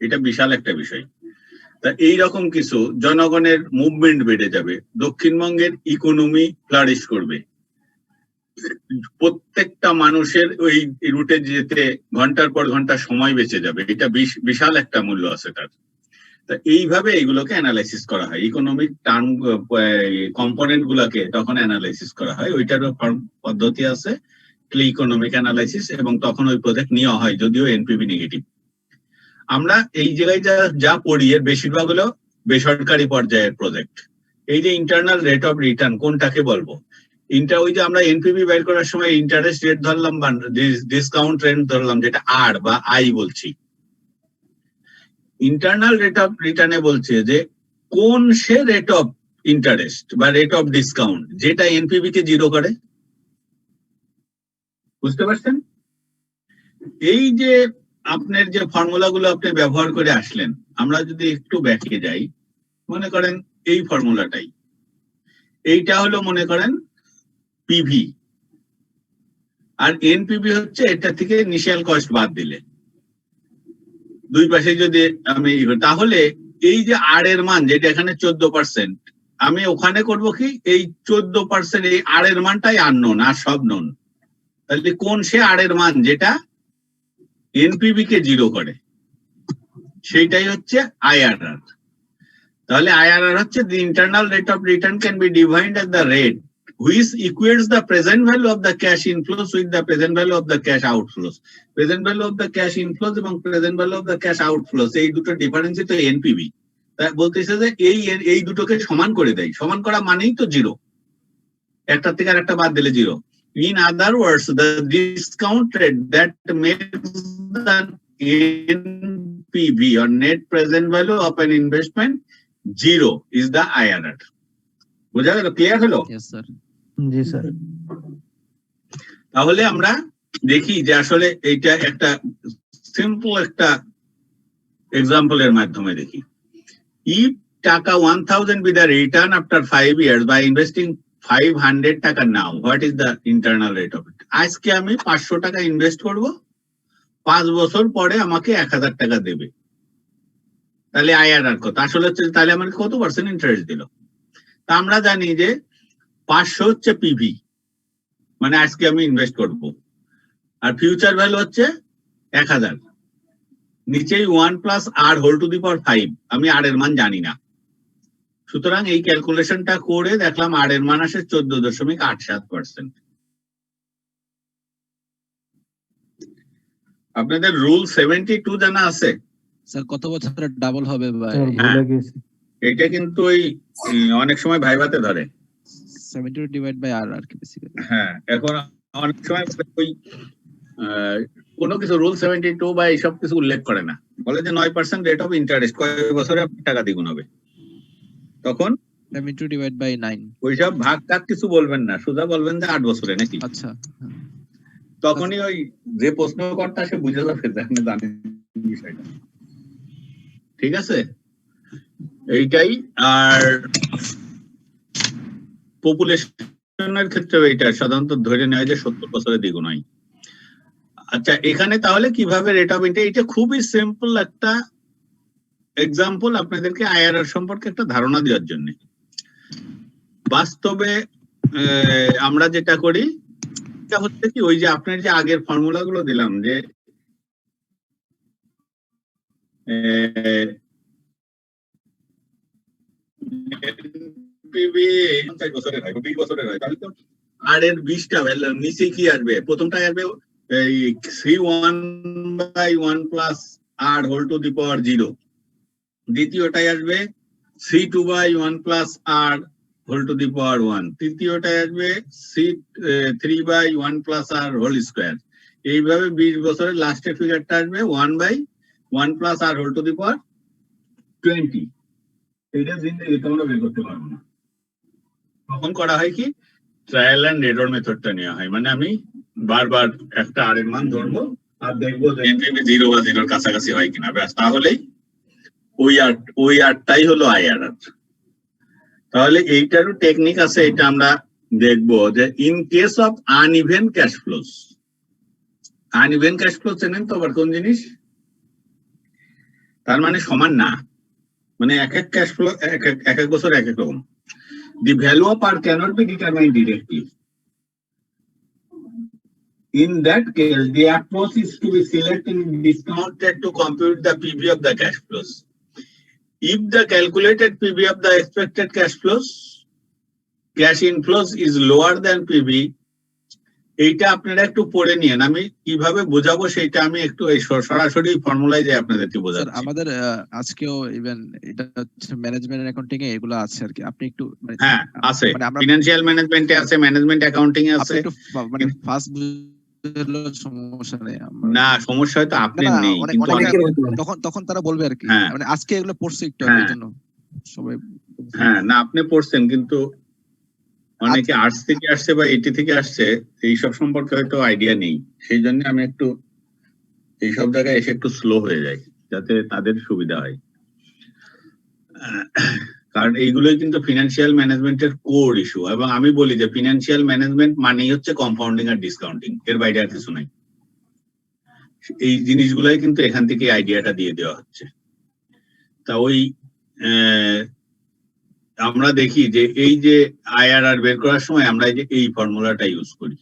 এটা বিশাল একটা বিষয়। তা এইরকম কিছু, জনগণের মুভমেন্ট বেড়ে যাবে, দক্ষিণবঙ্গের ইকোনমি ফ্লারিশ করবে, প্রত্যেকটা মানুষের ওই রুটে যেতে ঘন্টার পর ঘন্টা সময় বেঁচে যাবে, এটা বিশাল একটা মূল্য আছে তার। তা এইভাবে এইগুলোকে অ্যানালাইসিস করা হয়, ইকোনমিক টার্ম কম্পোনেন্ট গুলাকে তখন অ্যানালাইসিস করা হয়, ওইটারও পদ্ধতি আছে, ইকোনমিক অ্যানালাইসিস, এবং তখন ওই প্রজেক্ট নেওয়া হয় যদিও এনপিভি নেগেটিভ। আমরা এই জায়গায় যা পড়ি এর বেশিরভাগ হলো বেসরকারি পর্যায়ের প্রজেক্ট। এই যে ইন্টারনাল রেট অফ রিটার্ন কোনটাকে বলবো, ওই যে আমরা এনপিভি বের করার সময় ইন্টারেস্ট রেট ধরলাম বা ডিসকাউন্ট রেট ধরলাম, যেটা আর বা আই বলছি। ইন্টারনাল রেট অফ রিটার্নে বলছে যে কোন সে রেট অফ ইন্টারেস্ট বা রেট অফ ডিসকাউন্ট যেটা এনপিভি কে জিরো করে। বুঝতে পারছেন? এই যে আপনার যে ফর্মুলাগুলো আপনি ব্যবহার করে আসলেন, আমরা যদি একটু ব্যাকে যাই, মনে করেন এই ফর্মুলাটাই, এইটা হলো মনে করেন পিভি, আর এনপিভি হচ্ছে এটা থেকে ইনিশিয়াল কস্ট বাদ দিলে, দুই পাশে যদি আমি তাহলে এই যে আর এর মান যেটা এখানে 14%, আমি ওখানে করব কি এই 14% এই আর এর মানটাই আননোন, আর সব নোন। তাহলে কোন সে আর এর মান যেটা এনপিভি কে জিরো করে, সেইটাই হচ্ছে আইআরআর। তাহলে আইআরআর হচ্ছে the internal rate of return can be defined as the rate which equates the present value of the cash inflows with the present value of the cash outflows. Present value of the cash inflows এবং present value of the cash outflows, এই দুটো ডিফারেন্সই তো NPV. তাই বলতেছে যে এই দুটোকে সমান করে দেয়, সমান করা মানেই তো জিরো। একটা থেকে আর একটা বাদ দিলে 0। In other words, the discount rate that makes the NPV or net present value of an investment 0 is the IRR. বুঝা গেল? ক্লিয়ার হলো?
Yes sir.
জি স্যার।
তাহলে আমরা দেখি যে আসলে এইটা একটা সিম্পল একটা এক্সাম্পলের মাধ্যমে দেখি। If টাকা 1000 with a return after 5 years by investing 500 টাকা now, what is the internal rate of it? আজকে আমি 500 টাকা ইনভেস্ট করব, 5 বছর পরে আমাকে 1000 টাকা দেবে, তাহলে আইআরআর কত? আসলে হচ্ছে তাহলে আমাকে কত পার্সেন্ট ইন্টারেস্ট দিল? তা আমরা জানি যে 500 হচ্ছে পিভি, মানে আজকে আমি ইনভেস্ট করব, আর ফিউচার ভ্যালু হচ্ছে 1000, নিচেই 1 plus r whole to the power 5, আমি আর এর মান জানি না, সুতরাং এই ক্যালকুলেশনটা করে দেখলাম আর এর মান আসে 14.87%। আপনাদের রুল 72 জানা আছে?
স্যার কত বছরে ডাবল হবে ভাই?
এটা কিন্তু ওই অনেক সময় ভাইভাতে ধরে
72 ডিভাইড বাই আর আর কি বেসিক্যালি।
হ্যাঁ, এখন অনেক সময় ওই কোনো কিছু রুল 72 বা এইসব কিছু উল্লেখ করে না, বলে যে 9% রেট অফ ইন্টারেস্ট কয় বছরে টাকা দ্বিগুণ হবে, তখন
72 ডিভাইড বাই 9
ওইসব ভাগ কাট কিছু বলবেন না, সোজা বলবেন যে 8 বছরে নাকি।
আচ্ছা,
তখনই ওই যে প্রশ্নকর্তা সে বুঝে যাবে যে আপনি জানেন বিষয়টা, ঠিক আছে? এইটাই। আর পপুলেশনের ক্ষেত্রে এইটা সাধারণত ধরে নেওয়া যে 70 বছরে দ্বিগুণ হয়। আচ্ছা, এখানে তাহলে কিভাবে রেট অফ ইন্টারেস্ট, এটা খুবই সিম্পল একটা এক্সাম্পল আপনাদেরকে আইআরআর সম্পর্কে একটা ধারণা দেওয়ার জন্য। বাস্তবে আমরা যেটা করি এটা হচ্ছে কি, ওই যে আপনার যে আগের ফর্মুলা গুলো দিলাম যে বছরের হয়, 20 বছরের হয়, তাহলে তো আর এর 20টা নিচে কি আসবে? প্রথমটা আসবে এই C1/1 plus r whole to the power 0, দ্বিতীয়টাই আসবে C2/1 plus r whole to the power 1, তৃতীয়টাই আসবে C3/1 plus r whole square. এইভাবে 20 বছরের লাস্টের ফিগারটা আসবে 1/1 plus r whole to the power 20। এটা জিনিস তোমরা বের করতে পারবো না। তখন করা হয় কি, ট্রায়াল এন্ড এরর মেথডটা নেওয়া হয়, মানে আমি বারবার একটা আর এর মান ধরবো আর দেখবো যে এনপিভি 0 বা 0-র কাছাকাছি হয় কিনা, ব্যাস, তাহলেই ওই আরটাই হলো আইআরআর। তাহলে এইটারও টেকনিক আছে, এটা আমরা দেখবো যে in case of uneven cash flows. Uneven cash flow চেনেন তো আবার কোন জিনিস? তার মানে সমান না, মানে এক এক ক্যাশ ফ্লো এক এক বছর এক এক রকম। The value of R cannot be determined directly. In that case, the approach is to be selected and discounted to compute the PV of the cash flows. If the calculated PV of the expected cash flows, cash inflows is lower than PV, এইটা আপনারা একটু পড়ে নিয়েন, আমি কিভাবে বোঝাবো সেটা আমি একটু এই সরাসরি ফর্মুলায় যাই আপনাদেরকে বোঝাচ্ছি।
আমাদের আজকেও ইভেন এটা ম্যানেজমেন্ট অ্যাকাউন্টিং এ এগুলো আছে আর কি, আপনি একটু
হ্যাঁ আছে, ফিনান্সিয়াল ম্যানেজমেন্টে আছে, ম্যানেজমেন্ট অ্যাকাউন্টিং এ আছে, মানে
ফার্স্ট সমস্যা নেই
না, সমস্যা হয়তো আপনি নেই, কিন্তু
তখন তারা বলবে আর কি, মানে আজকে এগুলো পড়ছে একটু এর জন্য সবাই।
হ্যাঁ, না আপনি পড়ছেন, কিন্তু অনেকে আর্টস থেকে আসছে বা এটি থেকে আসছে, এইসব সম্পর্কে হয়তো আইডিয়া নেই, সেই জন্য আমি একটু এইসব জায়গায় এসে একটু স্লো হয়ে যাই যাতে তাদের সুবিধা হয়। কারণ এইগুলোই কিন্তু ফিনান্সিয়াল ম্যানেজমেন্টের কোর ইস্যু, এবং আমি বলি যে ফিনান্সিয়াল ম্যানেজমেন্ট মানেই হচ্ছে কম্পাউন্ডিং আর ডিসকাউন্টিং, এর বাইরে আর কিছু নাই। এই জিনিসগুলাই কিন্তু এখান থেকে আইডিয়াটা দিয়ে দেওয়া হচ্ছে। তা ওই আমরা দেখি যে এই যে আইআরআর বের করার সময় আমরা এই ফর্মুলাটা ইউজ করি।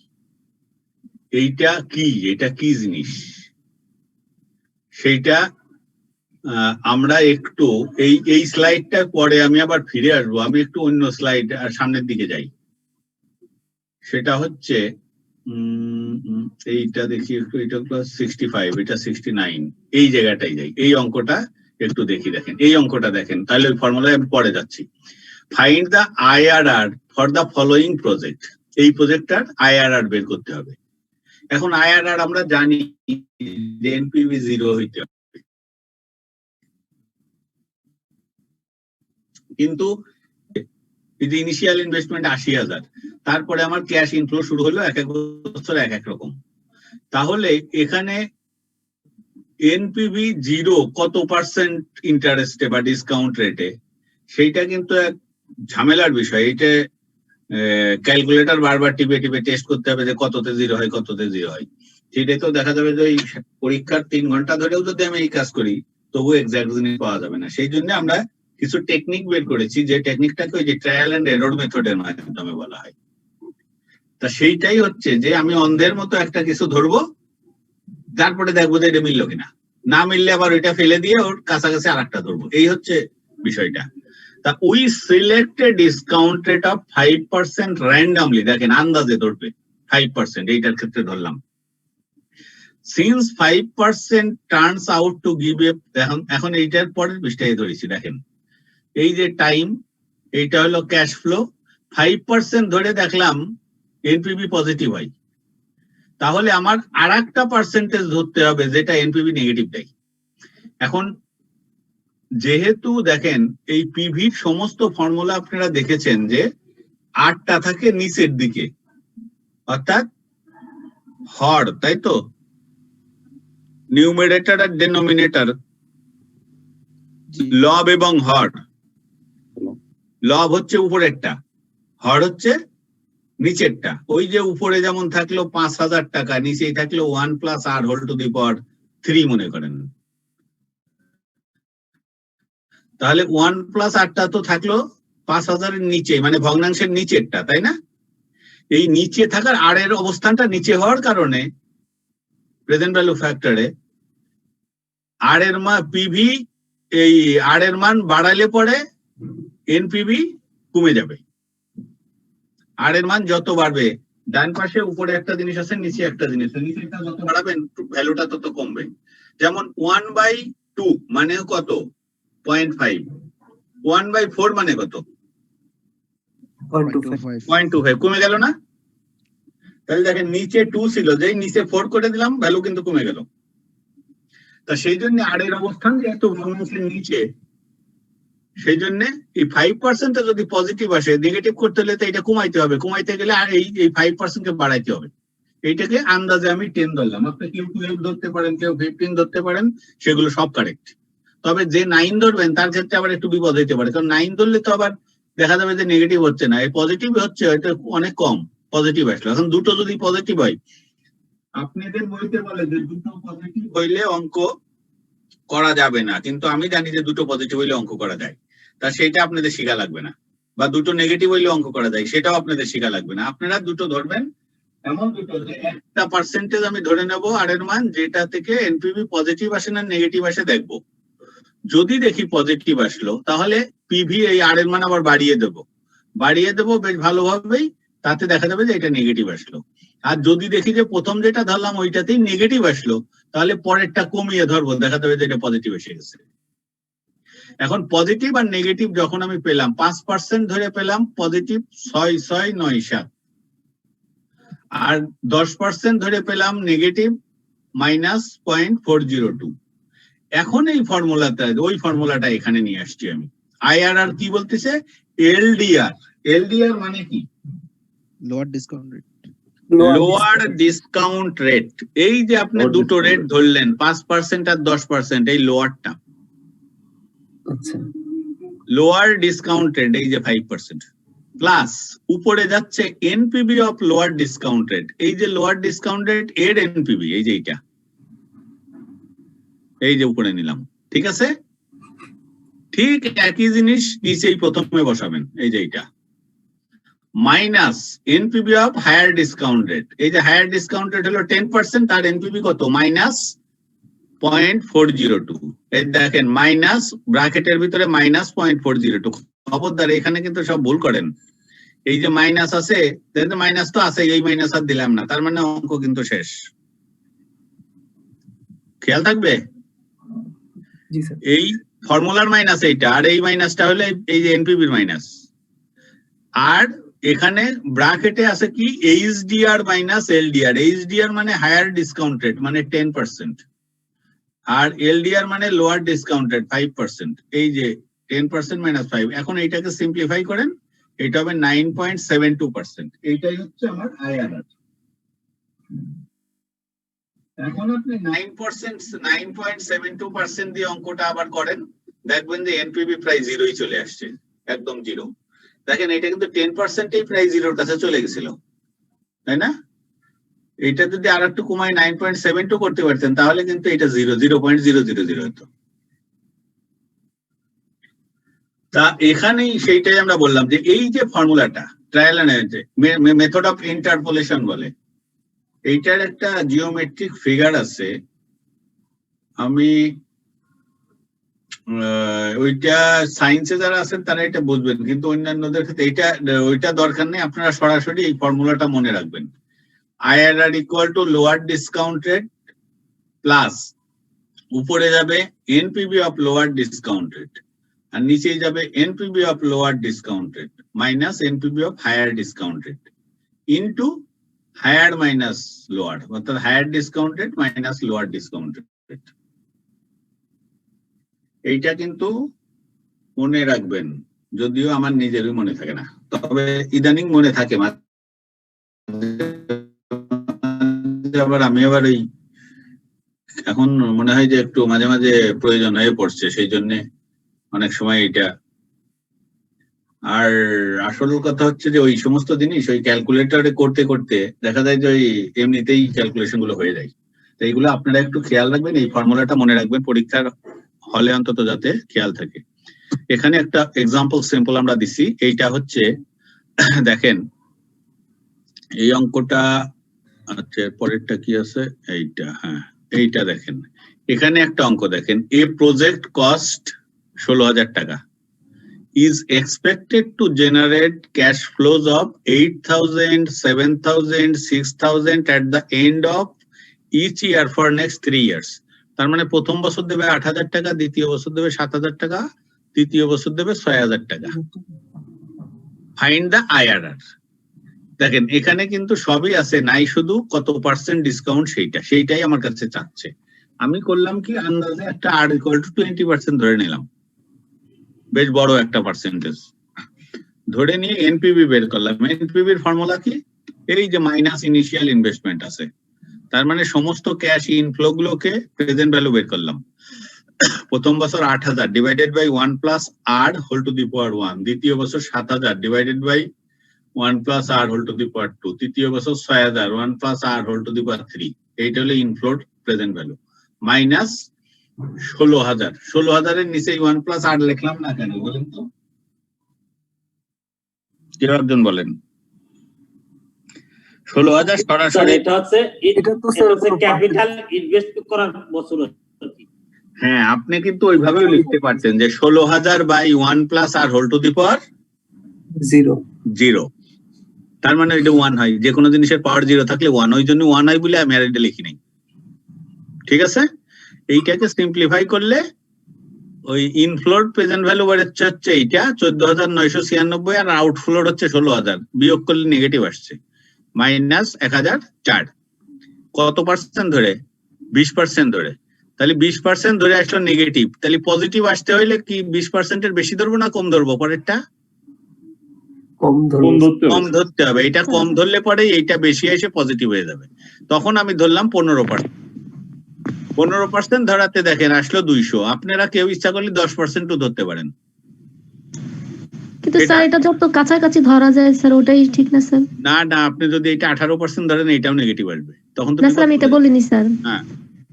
এইটা কি, এটা কি জিনিস সেইটা আমরা একটু এই স্লাইডটার পরে আমি আবার ফিরে আসবো, আমি একটু অন্য স্লাইড সামনের দিকে যাই। সেটা হচ্ছে এইটা দেখি একটু, এটা ক্লাস 65, এটা 69, এই জায়গাটাই যাই, এই অঙ্কটা একটু দেখি, দেখেন এই অঙ্কটা দেখেন, তাহলে ওই ফর্মুলায় আমি পরে যাচ্ছি। Find the IRR for the following project. এই প্রজেক্টটার IRR বের করতে হবে। এখন IRR আমরা জানি যে এনপিভি 0 হইতে হবে, কিন্তু ইনিশিয়াল ইনভেস্টমেন্ট 80,000, তারপরে আমার ক্যাশ ইনফ্লো শুরু হলো এক এক বছর এক এক রকম। তাহলে এখানে এনপিভি 0 কত পার্সেন্ট ইন্টারেস্টে বা ডিসকাউন্ট রেটে, সেইটা কিন্তু এক ঝামেলার বিষয়। এটা ক্যালকুলেটর বারবার টিপে টিপে টেস্ট করতে হবে যে কততে 0 হয় কততে 0 হয়। সেটাই তো দেখা যাবে যে ওই পরীক্ষার 3 ঘন্টা ধরেও যদি আমি এই কাজ করি তবু এক্সাক্ট জিনিস পাওয়া যাবে না। সেই জন্য আমরা কিছু টেকনিক বের করেছি, যে টেকনিকটাকে ওই যে ট্রায়াল এন্ড এরর মেথডের মাধ্যমে বলা হয়। তা সেইটাই হচ্ছে যে আমি অন্ধের মতো একটা কিছু ধরবো, তারপরে দেখবো যে এটা মিললো কিনা, না মিললে আবার ওইটা ফেলে দিয়ে ওর কাছাকাছি আর একটা ধরবো। এই হচ্ছে বিষয়টা। তা we selected discount rate of 5% randomly, দেখেন আন্দাজে ধরবে 5%, এইটার ক্ষেত্রে ধরলাম। Since 5% turns out to give a, এখন এইটার পরের পৃষ্ঠায় ধরেছি, দেখেন এই যে টাইম, এইটা হলো ক্যাশ ফ্লো, 5% ধরে দেখলাম এনপিভি পজিটিভ হয়, তাহলে আমার আর একটা পার্সেন্টেজ ধরতে হবে যেটা এনপিভি নেগেটিভ দেয়। এখন যেহেতু দেখেন এই পিভির সমস্ত ফর্মুলা আপনারা দেখেছেন যে 8টা থাকে নিচের দিকে, অর্থাৎ হর, তাই তো, নিউমারেটর আর ডেনোমিনেটর, লব এবং হর। লব হচ্ছে উপরেরটা, হর হচ্ছে নিচেরটা। ওই যে উপরে যেমন থাকলো 5,000 টাকা, নিচেই থাকলো 1 + r whole to the power 3 মনে করেন, তাহলে 1 + r টা তো থাকলো 5,000 এর নিচে, মানে ভগ্নাংশের নিচেরটা, তাই না? এই নিচে থাকার আর এর অবস্থানটা নিচে হওয়ার কারণে প্রেজেন্ট ভ্যালু ফ্যাক্টরে আর এর মান পিভি, এই আর এর মান বাড়ালে পরে এনপিভি কমে যাবে। আর এর মান যত বাড়বে, ডান পাশে উপরে একটা জিনিস আছে, নিচে একটা জিনিস আছে, নিচেরটা যত বাড়াবেন ভ্যালুটা তত কমবে। যেমন 1/2 মানে কত? 0.5। 1/4 মানে কত? 0.25, কমে গেল না? তাহলে দেখেন নিচে 2 ছিল, যেই নিচে 4 করে দিলাম ভ্যালু কিন্তু কমে গেল। তা সেই জন্য আর এর অবস্থান যেহেতু ভগ্নাংশের নিচে, সেই জন্য এই 5% যদি পজিটিভ আসে, নেগেটিভ করতে হলে তো এটা কমাইতে হবে, কমাইতে গেলে আর এই 5% কে বাড়াইতে হবে। এইটাকে আন্দাজে আমি 10 ধরলাম, আপনি কেউ 12 ধরতে পারেন, কেউ 15 ধরতে পারেন, সেগুলো সব কারেক্ট। তবে যে 9 ধরবেন তার ক্ষেত্রে আবার একটু বিপদ হইতে পারে, কারণ 9 ধরলে তো আবার দেখা যাবে যে নেগেটিভ হচ্ছে না, এই পজিটিভ হচ্ছে, এটা অনেক কম পজিটিভ আসলো। এখন দুটো যদি পজিটিভ হয়, আপনাদের বইতে বলে যে দুটো পজিটিভ হইলে অঙ্ক করা যাবে না, কিন্তু আমি জানি যে দুটো পজিটিভ হইলে অঙ্ক করা যায়, তা সেটা আপনাদের শেখা লাগবে না। বা দুটো নেগেটিভ হইলে অঙ্ক করা যায়, সেটাও আপনাদের শেখা লাগবে না। আপনারা দুটো ধরবেন, এমন দুটো যে একটা পার্সেন্টেজ আমি ধরে নেব আর এর মান, যেটা থেকে এনপিভি পজিটিভ আসে না নেগেটিভ আসে দেখবো। যদি দেখি পজিটিভ আসলো, তাহলে পিভি এই আর এর মান আবার বাড়িয়ে দেবো বেশ ভালোভাবেই, তাতে দেখা যাবে যে এটা নেগেটিভ আসলো। আর যদি দেখি যে প্রথম যেটা ধরলাম ওইটাতেই নেগেটিভ আসলো, তাহলে পরেরটা কমিয়ে ধরবো, দেখা যাবে যে এটা পজিটিভ এসে গেছে। এখন পজিটিভ আর নেগেটিভ যখন আমি পেলাম, 5% ধরে পেলাম পজিটিভ 6,697, আর 10% ধরে পেলাম নেগেটিভ -0.402। এখন এই ফর্মুলাটা, ওই ফর্মুলাটা এখানে নিয়ে আসছি আমি। আইআরআর কি বলতেছে? এলডিআর। এলডিআর মানে কি?
Lower discount rate.
Lower discount rate. এই যে আপনি দুটো রেট ধরলেন, 5% আর 10%, এই লোয়ারটা।
আচ্ছা,
লোয়ার ডিসকাউন্ট রেট এই যে 5% প্লাস উপরে যাচ্ছে NPV of lower discount rate. এই যে লোয়ার ডিসকাউন্ট রেট এর এনপিভি, এই যে এইটা, এই যে উপরে নিলাম, ঠিক আছে? ঠিক একই জিনিস নিচেই প্রথমে বসাবেন, এই যে এইটা, minus NPV of higher discount rate. এই যে হায়ার ডিসকাউন্ট রেট হলো 10%, তার এনপিভি কত? -0.402। এই দেখেন মাইনাস ব্র্যাকেটের ভিতরে -0.402। খবরদার এখানে কিন্তু সব ভুল করেন। এই যে মাইনাস আছে, মাইনাস তো আছে, এই মাইনাস আর দিলাম না, তার মানে অঙ্ক কিন্তু শেষ। খেয়াল থাকবে,
জি স্যার।
এই ফর্মুলার মাইনাস এইটা, আর এই মাইনাসটা হলে এই যে এনপিভির মাইনাস। আর এখানে ব্র্যাকেটে আছে কি এইচডিআর মাইনাস এলডিআর। এইচডিআর মানে হায়ার ডিসকাউন্ট রেট মানে 10%, আর এলডিআর মানে লোয়ার ডিসকাউন্ট রেট 5%। এই যে 10% মাইনাস 5, এখন এইটাকে সিম্পলিফাই করেন, এটা হবে 9.72%। এইটাই হচ্ছে আমার আইআরআর। এখন আপনি 9.72% দিয়ে অঙ্কটা আবার করেন, দেখবেন যে এনপিভি প্রায় জিরোই চলে আসছে, একদম জিরো। দেখেন এটা কিন্তু 10%ই প্রায় জিরোর কাছে চলে গেছিল, তাই না? এটা যদি আর একটু কমায় 9.72 করতে পারতেন তাহলে কিন্তু এটা 0.000 হতো। তা এখানেই সেইটাই আমরা বললাম যে এই যে ফর্মুলাটা trial and method of interpolation বলে, এইটার একটা জিওমেট্রিক ফিগার আছে। আমি ওইটা সায়েন্সে যারা আছেন তারা এটা বুঝবেন, কিন্তু অন্যান্যদের ক্ষেত্রে এটা ওইটা দরকার নেই, আপনারা সরাসরি এই ফর্মুলাটা মনে রাখবেন। IRR equal to lower discount rate plus উপরে যাবে NPV of lower discount rate, আর নিচেই যাবে NPV of lower discount rate minus NPV of higher discount rate into higher minus lower, অর্থাৎ higher discount rate minus lower discount rate. এইটা কিন্তু মনে রাখবেন, যদিও আমার নিজেরই মনে থাকে না, তবে ইদানিং মনে থাকে। আবার আমি আবার এই এখন মনে হয় যে একটু মাঝে মাঝে প্রয়োজন হয়ে পড়ছে, সেই জন্য অনেক সময় এটা। আর আসল কথা হচ্ছে যে ওই সমস্ত জিনিস ওই ক্যালকুলেটরে করতে করতে দেখা যায় যে ওই এমনিতেই ক্যালকুলেশন গুলো হয়ে যায়। তো এইগুলো আপনারা একটু খেয়াল রাখবেন, এই ফর্মুলাটা মনে রাখবেন পরীক্ষার হলে অন্তত যাতে খেয়াল থাকে। এখানে একটা এক্সাম্পল সিম্পল আমরা দিছি, এইটা হচ্ছে দেখেন এই অঙ্কটা, আচ্ছা পরেরটা কি আছে এইটা, হ্যাঁ এইটা দেখেন। এখানে একটা অঙ্ক দেখেন, এ প্রজেক্ট কস্ট 16,000 টাকা is expected to generate cash flows of 8,000, 7,000, 6,000 at the end of each year for next 3 years. তার মানে প্রথম বছর দেবে 8,000 টাকা, দ্বিতীয় বছর দেবে 7,000 টাকা, তৃতীয় বছর দেবে 6,000 টাকা। Find the IRR. দেখেন এখানে কিন্তু সবই আছে, নাই শুধু কত পার্সেন্ট ডিসকাউন্ট সেইটাই আমার কাছে চাচ্ছে। আমি করলাম কি আন্দাজে একটা আর ইকুয়াল টু 20% ধরে নিলাম, বেশ বড় একটা পার্সেন্টেজ ধরে নিয়ে এনপিভি বের করলাম। এনপিভির ফর্মুলা কি, এই যে মাইনাস ইনিশিয়াল ইনভেস্টমেন্ট আছে, তার মানে সমস্ত ক্যাশ ইনফ্লো গুলোকে প্রেজেন্ট ভ্যালু বের করলাম। প্রথম বছর 8,000 divided by 1 plus r whole to the power 1, দ্বিতীয় বছর 7,000 divided by 1 plus r whole to the power 2, তৃতীয় বছর 6,000 1 plus r whole to the power 3। এইটা হলো ইনফ্লোর প্রেজেন্ট ভ্যালু মাইনাস 16,000। 16,000 এর নিচে 1 প্লাস আর লিখলাম না কেন বলেন তো, কেউ একজন বলেন। 16,000 সরাসরি
এটা হচ্ছে ক্যাপিটাল ইনভেস্ট করার বছর।
হ্যাঁ আপনি কিন্তু ওইভাবেও লিখতে পারতেন যে 16,000 by 1 plus r whole to the power 0। তার মানে এটা 1 হয়, যে কোনো জিনিসের পাওয়ার 0 থাকলে 1, ওই জন্য 1 হয় বলে আমি আর এটা লিখি নাই। ঠিক আছে, এইটাকে সিম্পলিফাই করলে ওই ইনফ্লোর প্রেজেন্ট ভ্যালু বেরোচ্ছে হচ্ছে এইটা 14,996, আর আউটফ্লোর হচ্ছে 16,000, বিয়োগ করলে নেগেটিভ আসছে মাইনাস 1,004। কত পার্সেন্ট ধরে? 20% ধরে। তাহলে 20% ধরে আসলো নেগেটিভ, তাহলে পজিটিভ আসতে হইলে কি 20%-এর বেশি ধরবো না কম ধরবো? পরেরটা কম ধরতে হবে। এটা কম ধরলে পরে এইটা বেশি এসে পজিটিভ হয়ে যাবে। তখন আমি ধরলাম 15%। 15% ধরাতে দেখেন আসলো 200। আপনারা কেউ ইচ্ছা করলে 10% ধরতে পারেন,
কিন্তু স্যার এটা যত কাছাকাছি ধরা যায় স্যার ওটাই ঠিক না স্যার?
না না, আপনি যদি এটা 18% ধরেন এটাও নেগেটিভ আসবে তখন। তো
না স্যার আমি এটা বলিনি স্যার।
হ্যাঁ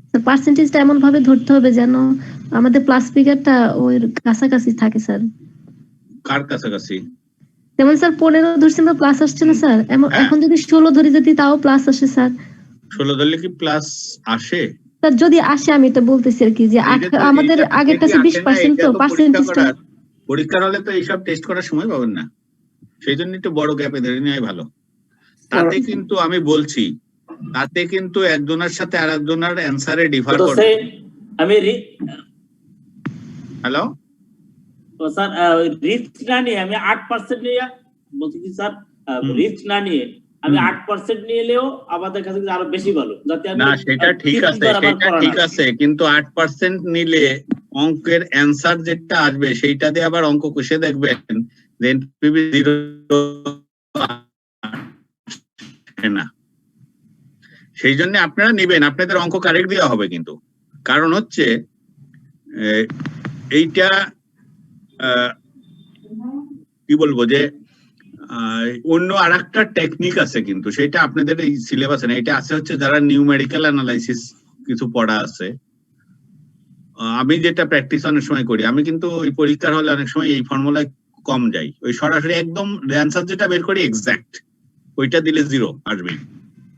স্যার পার্সেন্টেজটা এমন ভাবে ধরতে হবে যেন আমাদের প্লাস ফিগারটা ওই কাছাকাছি থাকে স্যার।
কার কাছাকাছি?
যেমন স্যার 15 ধরছি আমরা, প্লাস আসছে না স্যার? এখন যদি 16 ধরে যদি তাও প্লাস আসে স্যার।
16 ধরলে কি প্লাস আসে?
স্যার যদি আসে, আমি তো বলতেছি আর কি যে আমাদের আগেরটা 20% তো পার্সেন্টেজটা।
পরীক্ষার হলে তো এইসব টেস্ট করার সময় পাবেন না, সেই জন্য একটু বড় গ্যাপে ধরে নেওয়াই ভালো। তাতে কিন্তু আমি বলছি, তাতে কিন্তু একজনের সাথে আরেকজনের অ্যানসারে ডিফার করে।
আমি
হ্যালো
স্যার রিস্ক না নিয়ে আমি 8% নিয়ে বলছি কি স্যার রিস্ক না নিয়ে আমি 8% নিয়ে এলেও আমাদের কাছে আরো বেশি ভালো, যাতে আমি
না সেটা ঠিক আছে, সেটা ঠিক আছে, কিন্তু 8% নিলে অঙ্কের অ্যান্সার যেটা আসবে সেইটা দিয়ে আবার অঙ্ক কষে দেখবেন যে এনপিভি 0 না। সেই জন্য আপনারা নেবেন, আপনাদের অঙ্ক কারেক্ট দেওয়া হবে, কিন্তু কারণ হচ্ছে এইটা কি বলবো যে অন্য আরেকটা টেকনিক আছে, কিন্তু সেটা আপনাদের এই সিলেবাসে না। এটা আছে হচ্ছে যারা নিউমেরিক্যাল অ্যানালাইসিস কিছু পড়া আছে। আমি যেটা প্র্যাকটিস অনেক সময় করি, আমি কিন্তু ওই পরীক্ষার হলে অনেক সময় এই ফর্মুলায় কম যাই, ওই সরাসরি একদম অ্যান্সার যেটা বের করি এক্সাক্ট ওইটা দিলে 0 আসবে।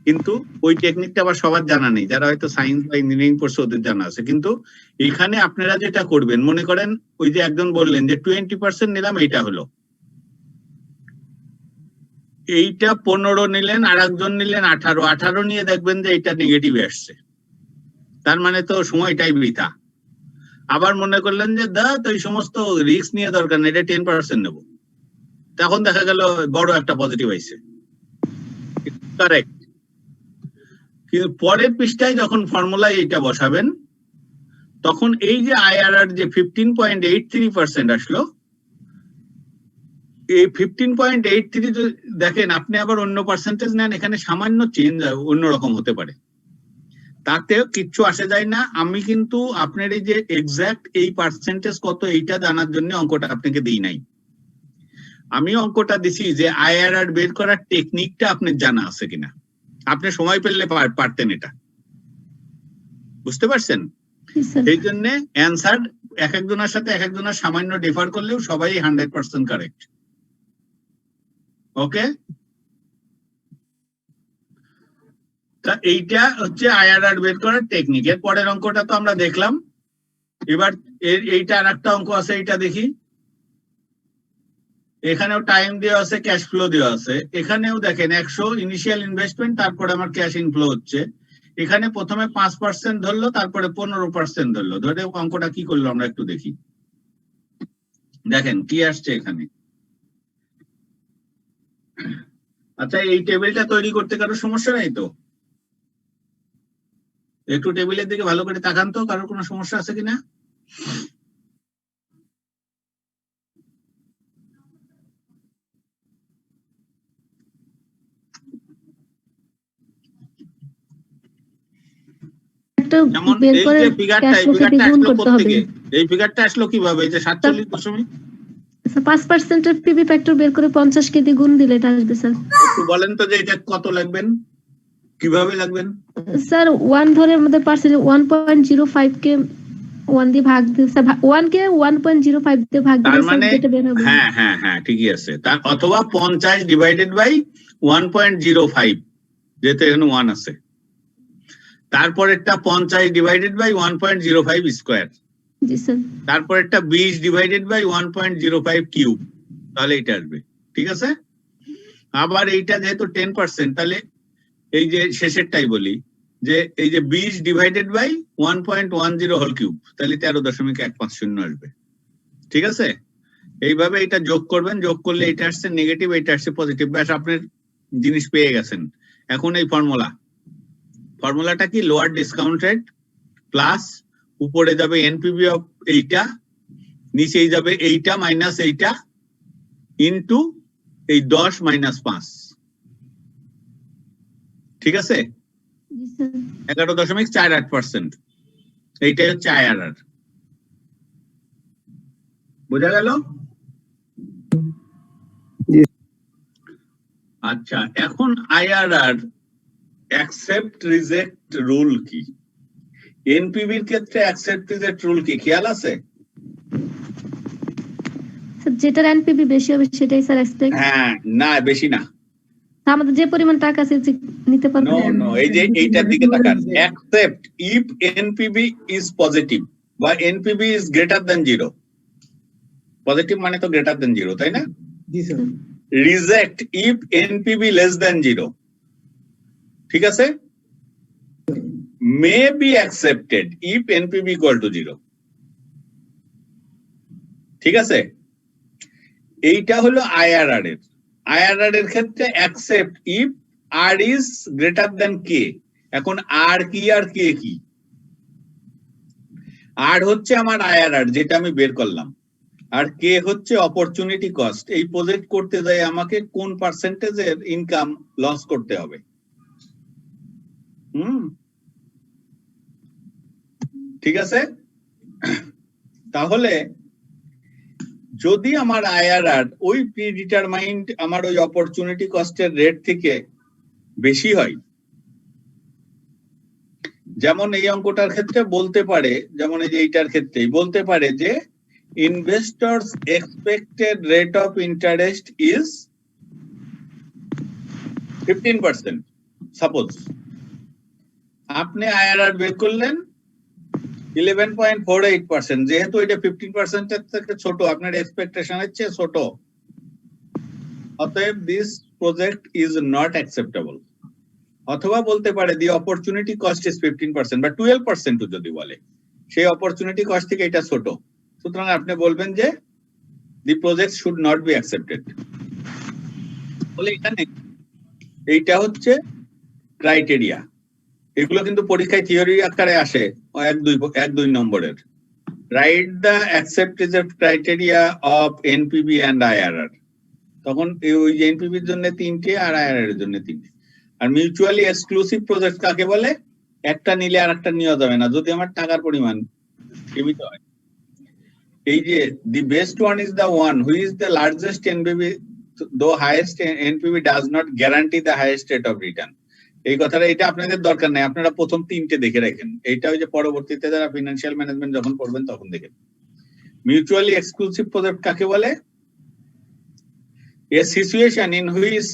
কিন্তু ওই টেকনিকটা আবার সবার জানা নেই, যারা হয়তো সায়েন্স বা ইঞ্জিনিয়ারিং পড়ছে ওদের জানা আছে। কিন্তু এখানে আপনারা যেটা করবেন, মনে করেন ওই যে একজন বললেন যে 20% নিলাম, এইটা হলো, এইটা 15 নিলেন, আর একজন নিলেন 18 নিয়ে দেখবেন যে এইটা নেগেটিভ আসছে, তার মানে তো সময়টাই বৃথা। আবার মনে করলেন যে তো এই সমস্ত রিস্ক নিয়ে দরকার নেই, এটা 10% নেব, তখন দেখা গেল বড় একটা পজিটিভ আইছে, কারেক্ট। কিন্তু পরের পৃষ্ঠায় যখন ফর্মুলায় এইটা বসাবেন, তখন এই যে আইআরআর যে 15.83% আসলো, এই 15.83 দেখেন, আপনি আবার অন্য পার্সেন্টেজ নেন, এখানে সামান্য চেঞ্জ অন্যরকম হতে পারে, তাতেও কিচ্ছু আসে যায় না। আমি কিন্তু আপনার এই যে এক্সাক্ট এই পার্সেন্টেজ কত এইটা জানার জন্য অঙ্কটা আপনাকে দিই নাই, আমি অঙ্কটা দিছি যে আইআরআর বের করার টেকনিকটা আপনার জানা আছে কিনা, আপনি সময় পেলে পারতেন, এটা বুঝতে পারছেন? এই জন্য অ্যান্সার এক একজনের সাথে এক একজনের সামান্য ডিফার করলেও সবাই 100% কারেক্ট। ওকে, তা এইটা হচ্ছে আইআরআর বের করার টেকনিক। এর পরের অঙ্কটা তো আমরা দেখলাম, এবার এইটা আর একটা অঙ্ক আছে, এইটা দেখি। এখানেও টাইম দেওয়া আছে, ক্যাশ ফ্লো দেওয়া আছে। এখানেও দেখেন 100 ইনিশিয়াল ইনভেস্টমেন্ট, তারপরে আমার ক্যাশ ইনফ্লো হচ্ছে। এখানে প্রথমে 5% ধরলো, তারপরে 15% ধরলো। ধরে অঙ্কটা কি করলো আমরা একটু দেখি। দেখেন কি আসছে এখানে। আচ্ছা, এই টেবিলটা তৈরি করতে কারো সমস্যা নাই তো? একটু টেবিলের দিকে ভালো করে তাকান তো, কারোর কোনো সমস্যা আছে কিনা? যেমন এই যে ফিগারটা, এই ফিগারটা আসলো কোত্থেকে? এই ফিগারটা আসলো কিভাবে? এই যে 47 দশমিক
5% এর পিবি ফ্যাক্টর বের করে 50 কে দিয়ে গুণ দিলে এটা আসবে স্যার।
একটু বলেন তো যে এটা কত লাগবেন, কিভাবে লাগবেন?
স্যার 1 ধরে আমাদের পার্সেন্ট 1.05 কে 1 দিয়ে ভাগ দিলে, স্যার 1 কে 1.05 দিয়ে ভাগ দিলে স্যার যেটা বের হবে।
হ্যাঁ হ্যাঁ হ্যাঁ, ঠিকই আছে। তার অথবা 50 ডিভাইডেড বাই 1.05, যেহেতু এখানে 1 আছে। তারপরেরটা 50 divided by 1.05 square.
Ji sir.
তারপরেরটা 20 ডিভাইডেড বাই 1.05 কিউব, তাহলে এটা আসবে। ঠিক আছে। আবার এইটা যেহেতু 10%, তাহলে এই যে শেষেরটাই বলি যে এই যে 20 ডিভাইডেড বাই 1.10 হোল কিউব, তাহলে 13.150 আসবে। ঠিক আছে। এইভাবে এটা যোগ করবেন, যোগ করলে এটা আসছে নেগেটিভ, এটা আসছে পজিটিভ। ব্যাস, আপনার জিনিস পেয়ে গেছেন। এখন এই ফর্মুলাটা কি? লোয়ার ডিসকাউন্ট রেট প্লাস উপরে যাবে এনপিভি অফ এইটা, নিচেই যাবে এইটা মাইনাস এইটা ইনটু এই 10 মাইনাস 5। ঠিক আছে। 11.48%, এইটাই হচ্ছে আইআরআর। বোঝা গেল? আচ্ছা, এখন আইআরআর অ্যাকসেপ্ট রিজেক্ট রুল কি? এনপিভির ক্ষেত্রে অ্যাকসেপ্ট রিজেক্ট রুল কি খেয়াল আছে?
স্যার যেটার এনপিভি বেশি হবে সেটাই স্যার এক্সপেক্ট।
হ্যাঁ, না বেশি না,
আমাদের যে পরিমাণ টাকা আছে নিতে পারবো।
নো, এই যে এইটার দিকে তাকান। Accept if NPV is positive বা NPV is greater than 0। Positive মানে তো গ্রেটার দ্যান 0, তাই না?
জি sir.
Reject if NPV less than 0। ঠিক আছে। May be accepted if NPV equal to 0। ঠিক আছে। এইটা হলো আইআরআর এর। IRR এর ক্ষেত্রে accept if R is greater than K. এখন আর কি আর কে কি? আর হচ্ছে আমার IRR যেটা আমি বের করলাম, আর কে হচ্ছে অপরচুনিটি কস্ট। এই প্রজেক্ট করতে যাই আমাকে কোন পার্সেন্টেজের ইনকাম লস করতে হবে। ঠিক আছে, তাহলে যদি আমার IRR ওই প্রিডিটারমাইন্ড আমার ওই অপরচুনিটি কস্টের রেট থেকে বেশি হয়, যেমন এই অঙ্কটার ক্ষেত্রে বলতে পারে, যেমন এই যে এইটার ক্ষেত্রেই বলতে পারে যে investors expected rate of interest is 15%। Suppose আপনি IRR বের করলেন 11.48%, যেহেতু এটা 15% এর থেকে ছোট, আপনার এক্সপেকটেশনের চেয়ে ছোট, অতএব this project is not acceptable. অথবা বলতে পারে দি অপরচুনিটি কস্ট ইজ 15% বা 12% যদি বলে, সেই অপরচুনিটি কস্ট থেকে এটা ছোট, সুতরাং আপনি বলবেন যে the project should not be accepted. বলে এখানে এইটা হচ্ছে ক্রাইটেরিয়া। এগুলো কিন্তু পরীক্ষায় থিওরি আকারে আসে 1-2 নম্বরের। Write the accepted criteria of NPV and IRR। তখন ওই এনপিভির জন্য 3টে আর IRR এর জন্য 3টে। আর মিউচুয়ালি এক্সক্লুসিভ প্রজেক্ট কাকে বলে? একটা নিলে আর একটা নেওয়া যাবে না যদি আমার টাকার পরিমাণ সীমিত হয়। এই যে the best one is the one who is the largest NPV though highest NPV does not guarantee the highest rate of return. এই কথাটা এটা আপনাদের দরকার নাই, আপনারা প্রথম 3টে দেখে রাখেন। এইটা ওই যে পরবর্তীতে যারা ফিনান্সিয়াল ম্যানেজমেন্ট যখন পড়বেন তখন দেখেন। মিউচুয়ালি এক্সক্লুসিভ প্রজেক্ট কাকে বলে? A situation in which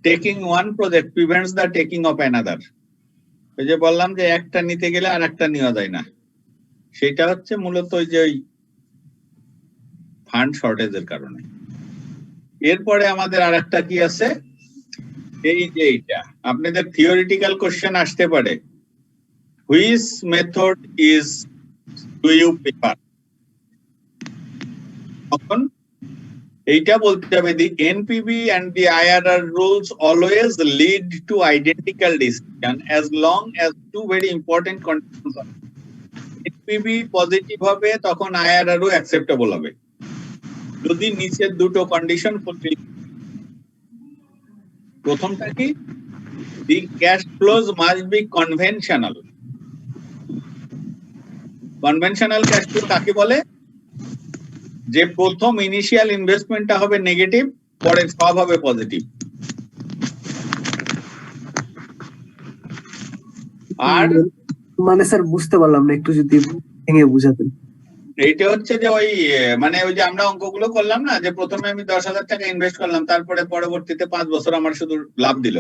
taking one project prevents the taking of another। এই যে বললাম যে একটা নিতে গেলে আর একটা নেওয়া যায় না, সেটা হচ্ছে মূলত ওই যে ফান্ড শর্টেজের কারণে। এরপরে আমাদের আর একটা কি আছে, এই যে এইটা আপনাদের থিওরিটিক্যাল কোশ্চেন আসতে পারে, which method is do you prefer. তখন এইটা বলতে হবে the NPV and the IRR rules always lead to identical decision as long as two very important conditions. NPV positive হবে তখন IRR ও অ্যাকসেপ্টেবল হবে যদি নিচের দুটো কন্ডিশন ফুলফিল। প্রথমটা কি? The cash flows must be conventional. Conventional cash flow কাকে বলে? যে প্রথম ইনিশিয়াল ইনভেস্টমেন্টটা হবে নেগেটিভ, পরে সব হবে পজিটিভ। আর
মানে স্যার বুঝতে পারলাম না, একটু যদি ভেঙে বুঝাতেন।
এইটা হচ্ছে যে ওই মানে ওই যে আমরা অঙ্কগুলো করলাম না, যে প্রথমে আমি 10,000 টাকা ইনভেস্ট করলাম, তারপরে পরবর্তীতে 5 বছর আমার শুধু লাভ দিল।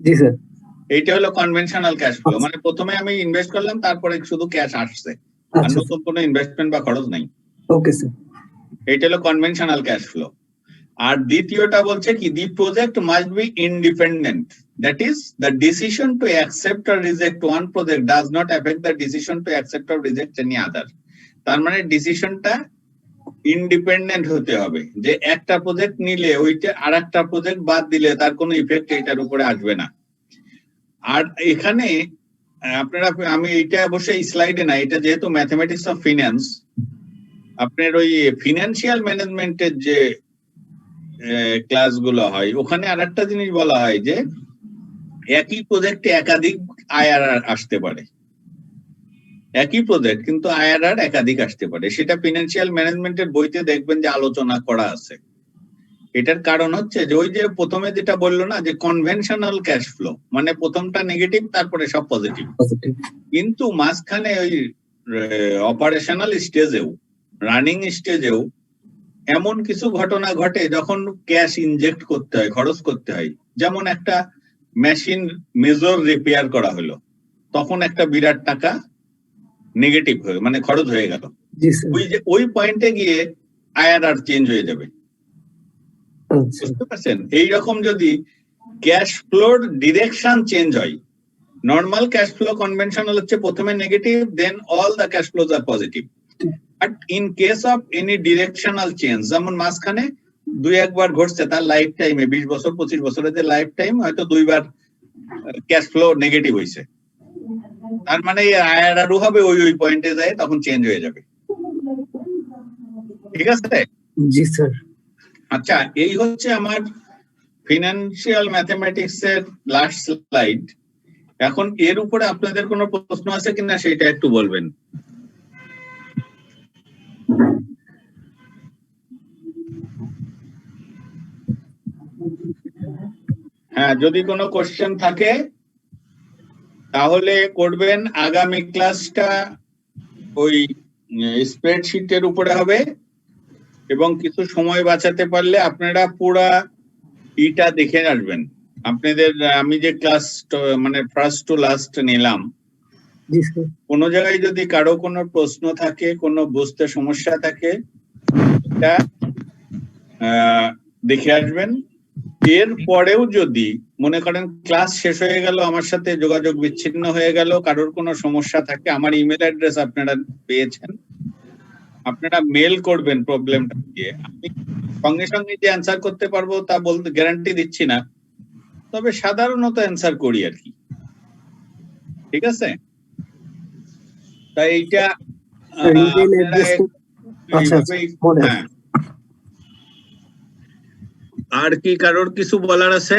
জি স্যার।
এইটা হলো কনভেনশনাল ক্যাশ ফ্লো। মানে প্রথমে আমি ইনভেস্ট করলাম, তারপরে শুধু ক্যাশ আসছে, আর নতুন কোনো ইনভেস্টমেন্ট বা খরচ নাই।
Okay sir.
এটা হলো কনভেনশনাল ক্যাশ ফ্লো। আর দ্বিতীয়টা বলছে কি, the project must be independent, that is the decision to accept or reject one project does not affect the decision to accept or reject any other. তার মানে ডিসিশনটা independent হতে হবে, যে একটা প্রজেক্ট নিলে ওইটা আর একটা প্রজেক্ট বাদ দিলে তার কোনো ইফেক্ট এটার উপরে আসবে না। আর এখানে আপনারা, আমি এটা অবশ্যই স্লাইডে না, এটা যেহেতু ম্যাথমেটিক্স অফ ফিনান্স, আপনার ওই ফিনান্সিয়াল ম্যানেজমেন্টের যে ক্লাসগুলো হয় ওখানে আর একটা জিনিস বলা হয় যে একই প্রজেক্টে একাধিক IRR আসতে পারে। একই প্রজেক্ট কিন্তু IRR একাধিক আসতে পারে, সেটা ফিনান্সিয়াল ম্যানেজমেন্টের বইতে দেখবেন যে আলোচনা করা আছে। এটার কারণ হচ্ছে যে ওই যে প্রথমে যেটা বললো না, যে কনভেনশনাল ক্যাশ ফ্লো মানে প্রথমটা নেগেটিভ তারপরে সব পজিটিভ, কিন্তু মাঝখানে ওই অপারেশনাল স্টেজেও, রানিং স্টেজেও এমন কিছু ঘটনা ঘটে যখন ক্যাশ ইনজেক্ট করতে হয়, খরচ করতে হয়। যেমন একটা মেশিন মেজর রিপেয়ার করা হলো, তখন একটা বিরাট টাকা নেগেটিভ হয়ে মানে খরচ হয়ে গেল। ওই যে ওই পয়েন্টে গিয়ে IRR চেঞ্জ হয়ে যাবে, বুঝতে পারছেন? এইরকম যদি ক্যাশ ফ্লোর ডিরেকশন চেঞ্জ হয়, নর্মাল ক্যাশ ফ্লো কনভেনশনাল হচ্ছে প্রথমে negative, then all the cash flows are positive. But in case of any directional change, যেমন মাঝখানে দুই একবার ঘটছে তার লাইফ টাইমে, 20 বছর 25 বছরের যে লাইফ টাইম হয়তো দুইবার ক্যাশ ফ্লো নেগেটিভ হয়েছে, তার মানে আইআরআর হবে ওই পয়েন্টে যায়, তখন চেঞ্জ হয়ে যাবে। ঠিক আছে?
জি স্যার।
আচ্ছা, এই হচ্ছে আমার ফিনান্সিয়াল ম্যাথমেটিক্স এর লাস্ট স্লাইড। এখন এর উপরে আপনাদের কোনো প্রশ্ন আছে কিনা সেটা একটু বলবেন। হ্যাঁ, যদি কোনো কোশ্চেন থাকে তাহলে করবেন। আগামী ক্লাসটা ওই স্প্রেডশিটের উপরে হবে, এবং কিছু সময় বাঁচাতে পারলে আপনারা পুরা ইটা দেখে আসবেন। আপনাদের আমি যে ক্লাস মানে ফার্স্ট টু লাস্ট নিলাম, কোনো জায়গায় যদি কারো কোনো প্রশ্ন থাকে, কোনো বুঝতে সমস্যা থাকে, এটা দেখে আসবেন। এর পরেও যদি মনে করেন ক্লাস শেষ হয়ে গেল, আমার সাথে যোগাযোগ বিচ্ছিন্ন হয়ে গেল, কারোর কোনো সমস্যা থাকে, আমার ইমেল অ্যাড্রেস আপনারা পেয়েছেন, আপনারা মেল করবেন প্রবলেমটা দিয়ে। আমি সঙ্গে সঙ্গে যে অ্যান্সার করতে পারবো তা বলতে গ্যারান্টি দিচ্ছি না, তবে সাধারণত অ্যান্সার করি আর কি। ঠিক আছে? তাই এইটা হ্যাঁ। আর কি কারোর কিছু বলার আছে?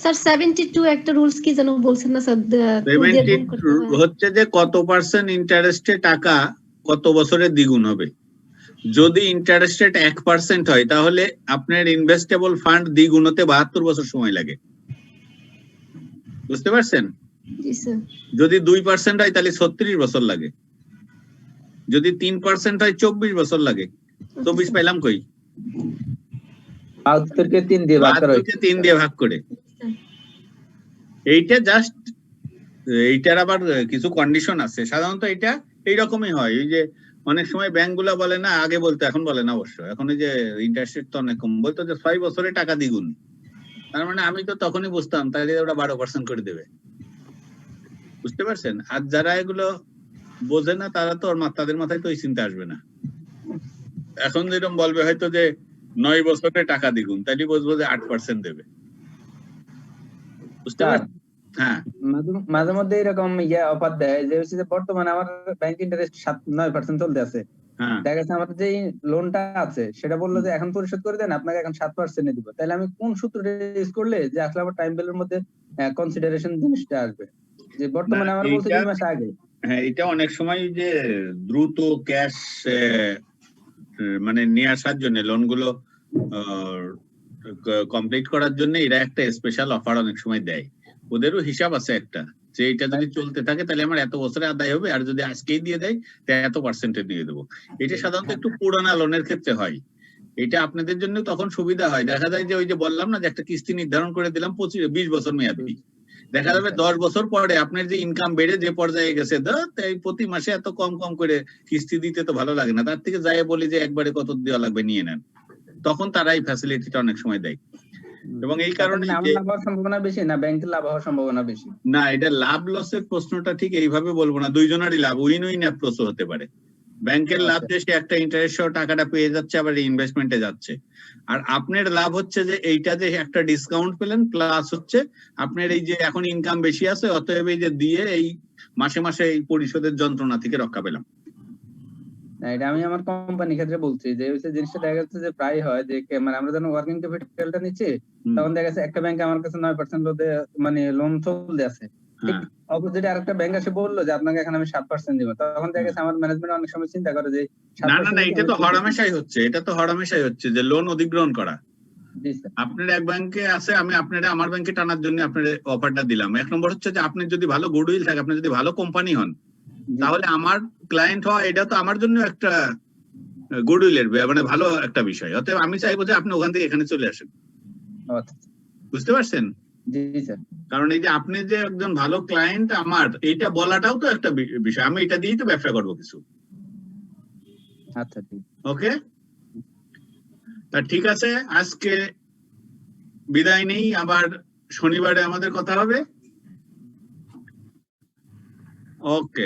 স্যার 72 একটা রুলস কি যেন বলছেন না স্যার?
72 হচ্ছে যে কত পার্সেন্ট ইন্টারেস্টে টাকা কত বছরে দ্বিগুণ হবে। যদি ইন্টারেস্ট রেট 1% হয় তাহলে আপনার ইনভেস্টেবল ফান্ড দ্বিগুণ হতে 72 বছর সময় লাগে। বুঝতে পারছেন? যদি 2% হয় তাহলে 36 বছর লাগে, যদি 3% হয় 24 বছর লাগে। 24 পেলাম কই?
72কে 3 দিয়ে ভাগ করা হয়েছে।
3 দিয়ে ভাগ করে। এইটা জাস্ট, এইটার আবার কিছু কন্ডিশন আছে। সাধারণত এটা এইরকমই হয়। এই যে অনেক সময় ব্যাংকগুলো বলে না, আগে বলতো এখন বলে না অবশ্য, এখন এই যে ইন্টারেস্ট রেট তো অনেক কম, বলতো যে 6 বছরে টাকা দ্বিগুণ। তার মানে আমি তো তখনই বুঝতাম তাহলে ওরা 12% করে দেবে। বুঝতে পারছেন? আর যারা এগুলো বোঝে না তারা তো তাদের মাথায় তো এই চিন্তা আসবে না। এখন যেরকম বলবে হয়তো যে 9 বছরে টাকা দ্বিগুণ, তাহলে বুঝবো যে 8% দেবে। বুঝতে পারছেন? হ্যাঁ,
মাঝে মধ্যে এরকম অফার দেয় যে হচ্ছে যে বর্তমানে আমার ব্যাংক ইন্টারেস্ট 9% চলতে আছে। দেখা যাচ্ছে আমার যে লোনটা আছে সেটা বললো যে এখন পরিশোধ করে দেন, আপনাকে এখন 7% দিব। তাহলে আমি কোন সূত্রটা ইউজ করলে যে আসলে আমার টাইম ভ্যালুর মধ্যে কনসিডারেশন জিনিসটা আসবে? যে বর্তমানে আমার বলতে 2 মাস আগে।
হ্যাঁ, এটা অনেক সময় যে দ্রুত ক্যাশ মানে নিয়ে আসার জন্য, লোনগুলো কমপ্লিট করার জন্য এরা একটা স্পেশাল অফার অনেক সময় দেয়। ওদেরও হিসাব আছে একটা, যে এটা যদি চলতে থাকে তাহলে আমার এত বছরে আদায় হবে, আর যদি আজকেই দিয়ে দেয় তাহলে এত পার্সেন্টে দিয়ে দেবো। এটা সাধারণত একটু পুরানা লোনের ক্ষেত্রে হয়। এটা আপনাদের জন্য তখন সুবিধা হয়। দেখা যায় যে ওই যে বললাম না যে একটা কিস্তি নির্ধারণ করে দিলাম 20 বছর মেয়াদি, দেখা যাবে 10 বছর পরে আপনার যে ইনকাম বেড়ে যে পর্যায়ে গেছে, তাই প্রতি মাসে এত কম কম করে কিস্তি দিতে তো ভালো লাগে না, তার থেকে যাই বলি যে একবারে কত দেওয়া লাগবে নিয়ে নেন, তখন তারা এই ফ্যাসিলিটিটা অনেক সময় দেয়। এবং এই কারণে
লাভ হওয়ার সম্ভাবনা বেশি না, ব্যাংকের লাভ হওয়ার সম্ভাবনা বেশি
না। এটা লাভ লসের প্রশ্নটা ঠিক এইভাবে বলবো না, দুইজনেরই লাভ, উইন উইন অ্যাপ্রোচ হতে পারে। ব্যাংকের লাভ যে সে একটা ইন্টারেস্ট সহ টাকাটা পেয়ে যাচ্ছে, আবার ইনভেস্টমেন্টে যাচ্ছে, আর আপনার লাভ হচ্ছে যে এইটা যে একটা ডিসকাউন্ট পেলেন, প্লাস হচ্ছে আপনার এই যে এখন ইনকাম বেশি আছে, অতএব এই যে দিয়ে এই মাসে মাসে এই পরিশোধের যন্ত্রণা থেকে রক্ষা পেলাম।
এটা আমি আমার কোম্পানির ক্ষেত্রে বলছি যে জিনিসটা দেখা যাচ্ছে যে প্রায় হয় যে মানে আমরা যখন ওয়ার্কিং ক্যাপিটালটা নিচ্ছি তখন দেখা যাচ্ছে একটা ব্যাংক আমার কাছে 9% মানে লোন চলতে আছে, ঠিক অপোজিটে আরেকটা ব্যাংক এসে বললো যে আপনাকে এখন আমি 7% দিব, তখন দেখা যাচ্ছে আমার ম্যানেজমেন্ট অনেক সময় চিন্তা করে যে
না না না, এটা তো হরহামেশাই হচ্ছে, এটা তো হরহামেশাই হচ্ছে যে লোন অধিগ্রহণ করা। আপনার এক ব্যাংকে আছে, আমি আপনার আমার ব্যাংকে টানার জন্য আপনার অফারটা দিলাম। এক নম্বর হচ্ছে যে আপনি যদি ভালো গুডউইল থাকে, আপনি যদি ভালো কোম্পানি হন, তাহলে আমার ক্লায়েন্ট হওয়া এটা তো আমার জন্য একটা গুডউইলের মানে ভালো একটা বিষয়। অতএব আমি চাইবো যে আপনি ওখান থেকে এখানে চলে আসেন। বুঝতে পারছেন? কারণ এই যে আপনি যে একজন ভালো ক্লায়েন্ট আমার, এইটা বলাটাও তো একটা বিষয়, আমি এটা দিয়েই তো ব্যবসা করবো কিছু।
আচ্ছা,
ওকে, তা ঠিক আছে, আজকে বিদায় নেই, আবার শনিবারে আমাদের কথা হবে। ওকে।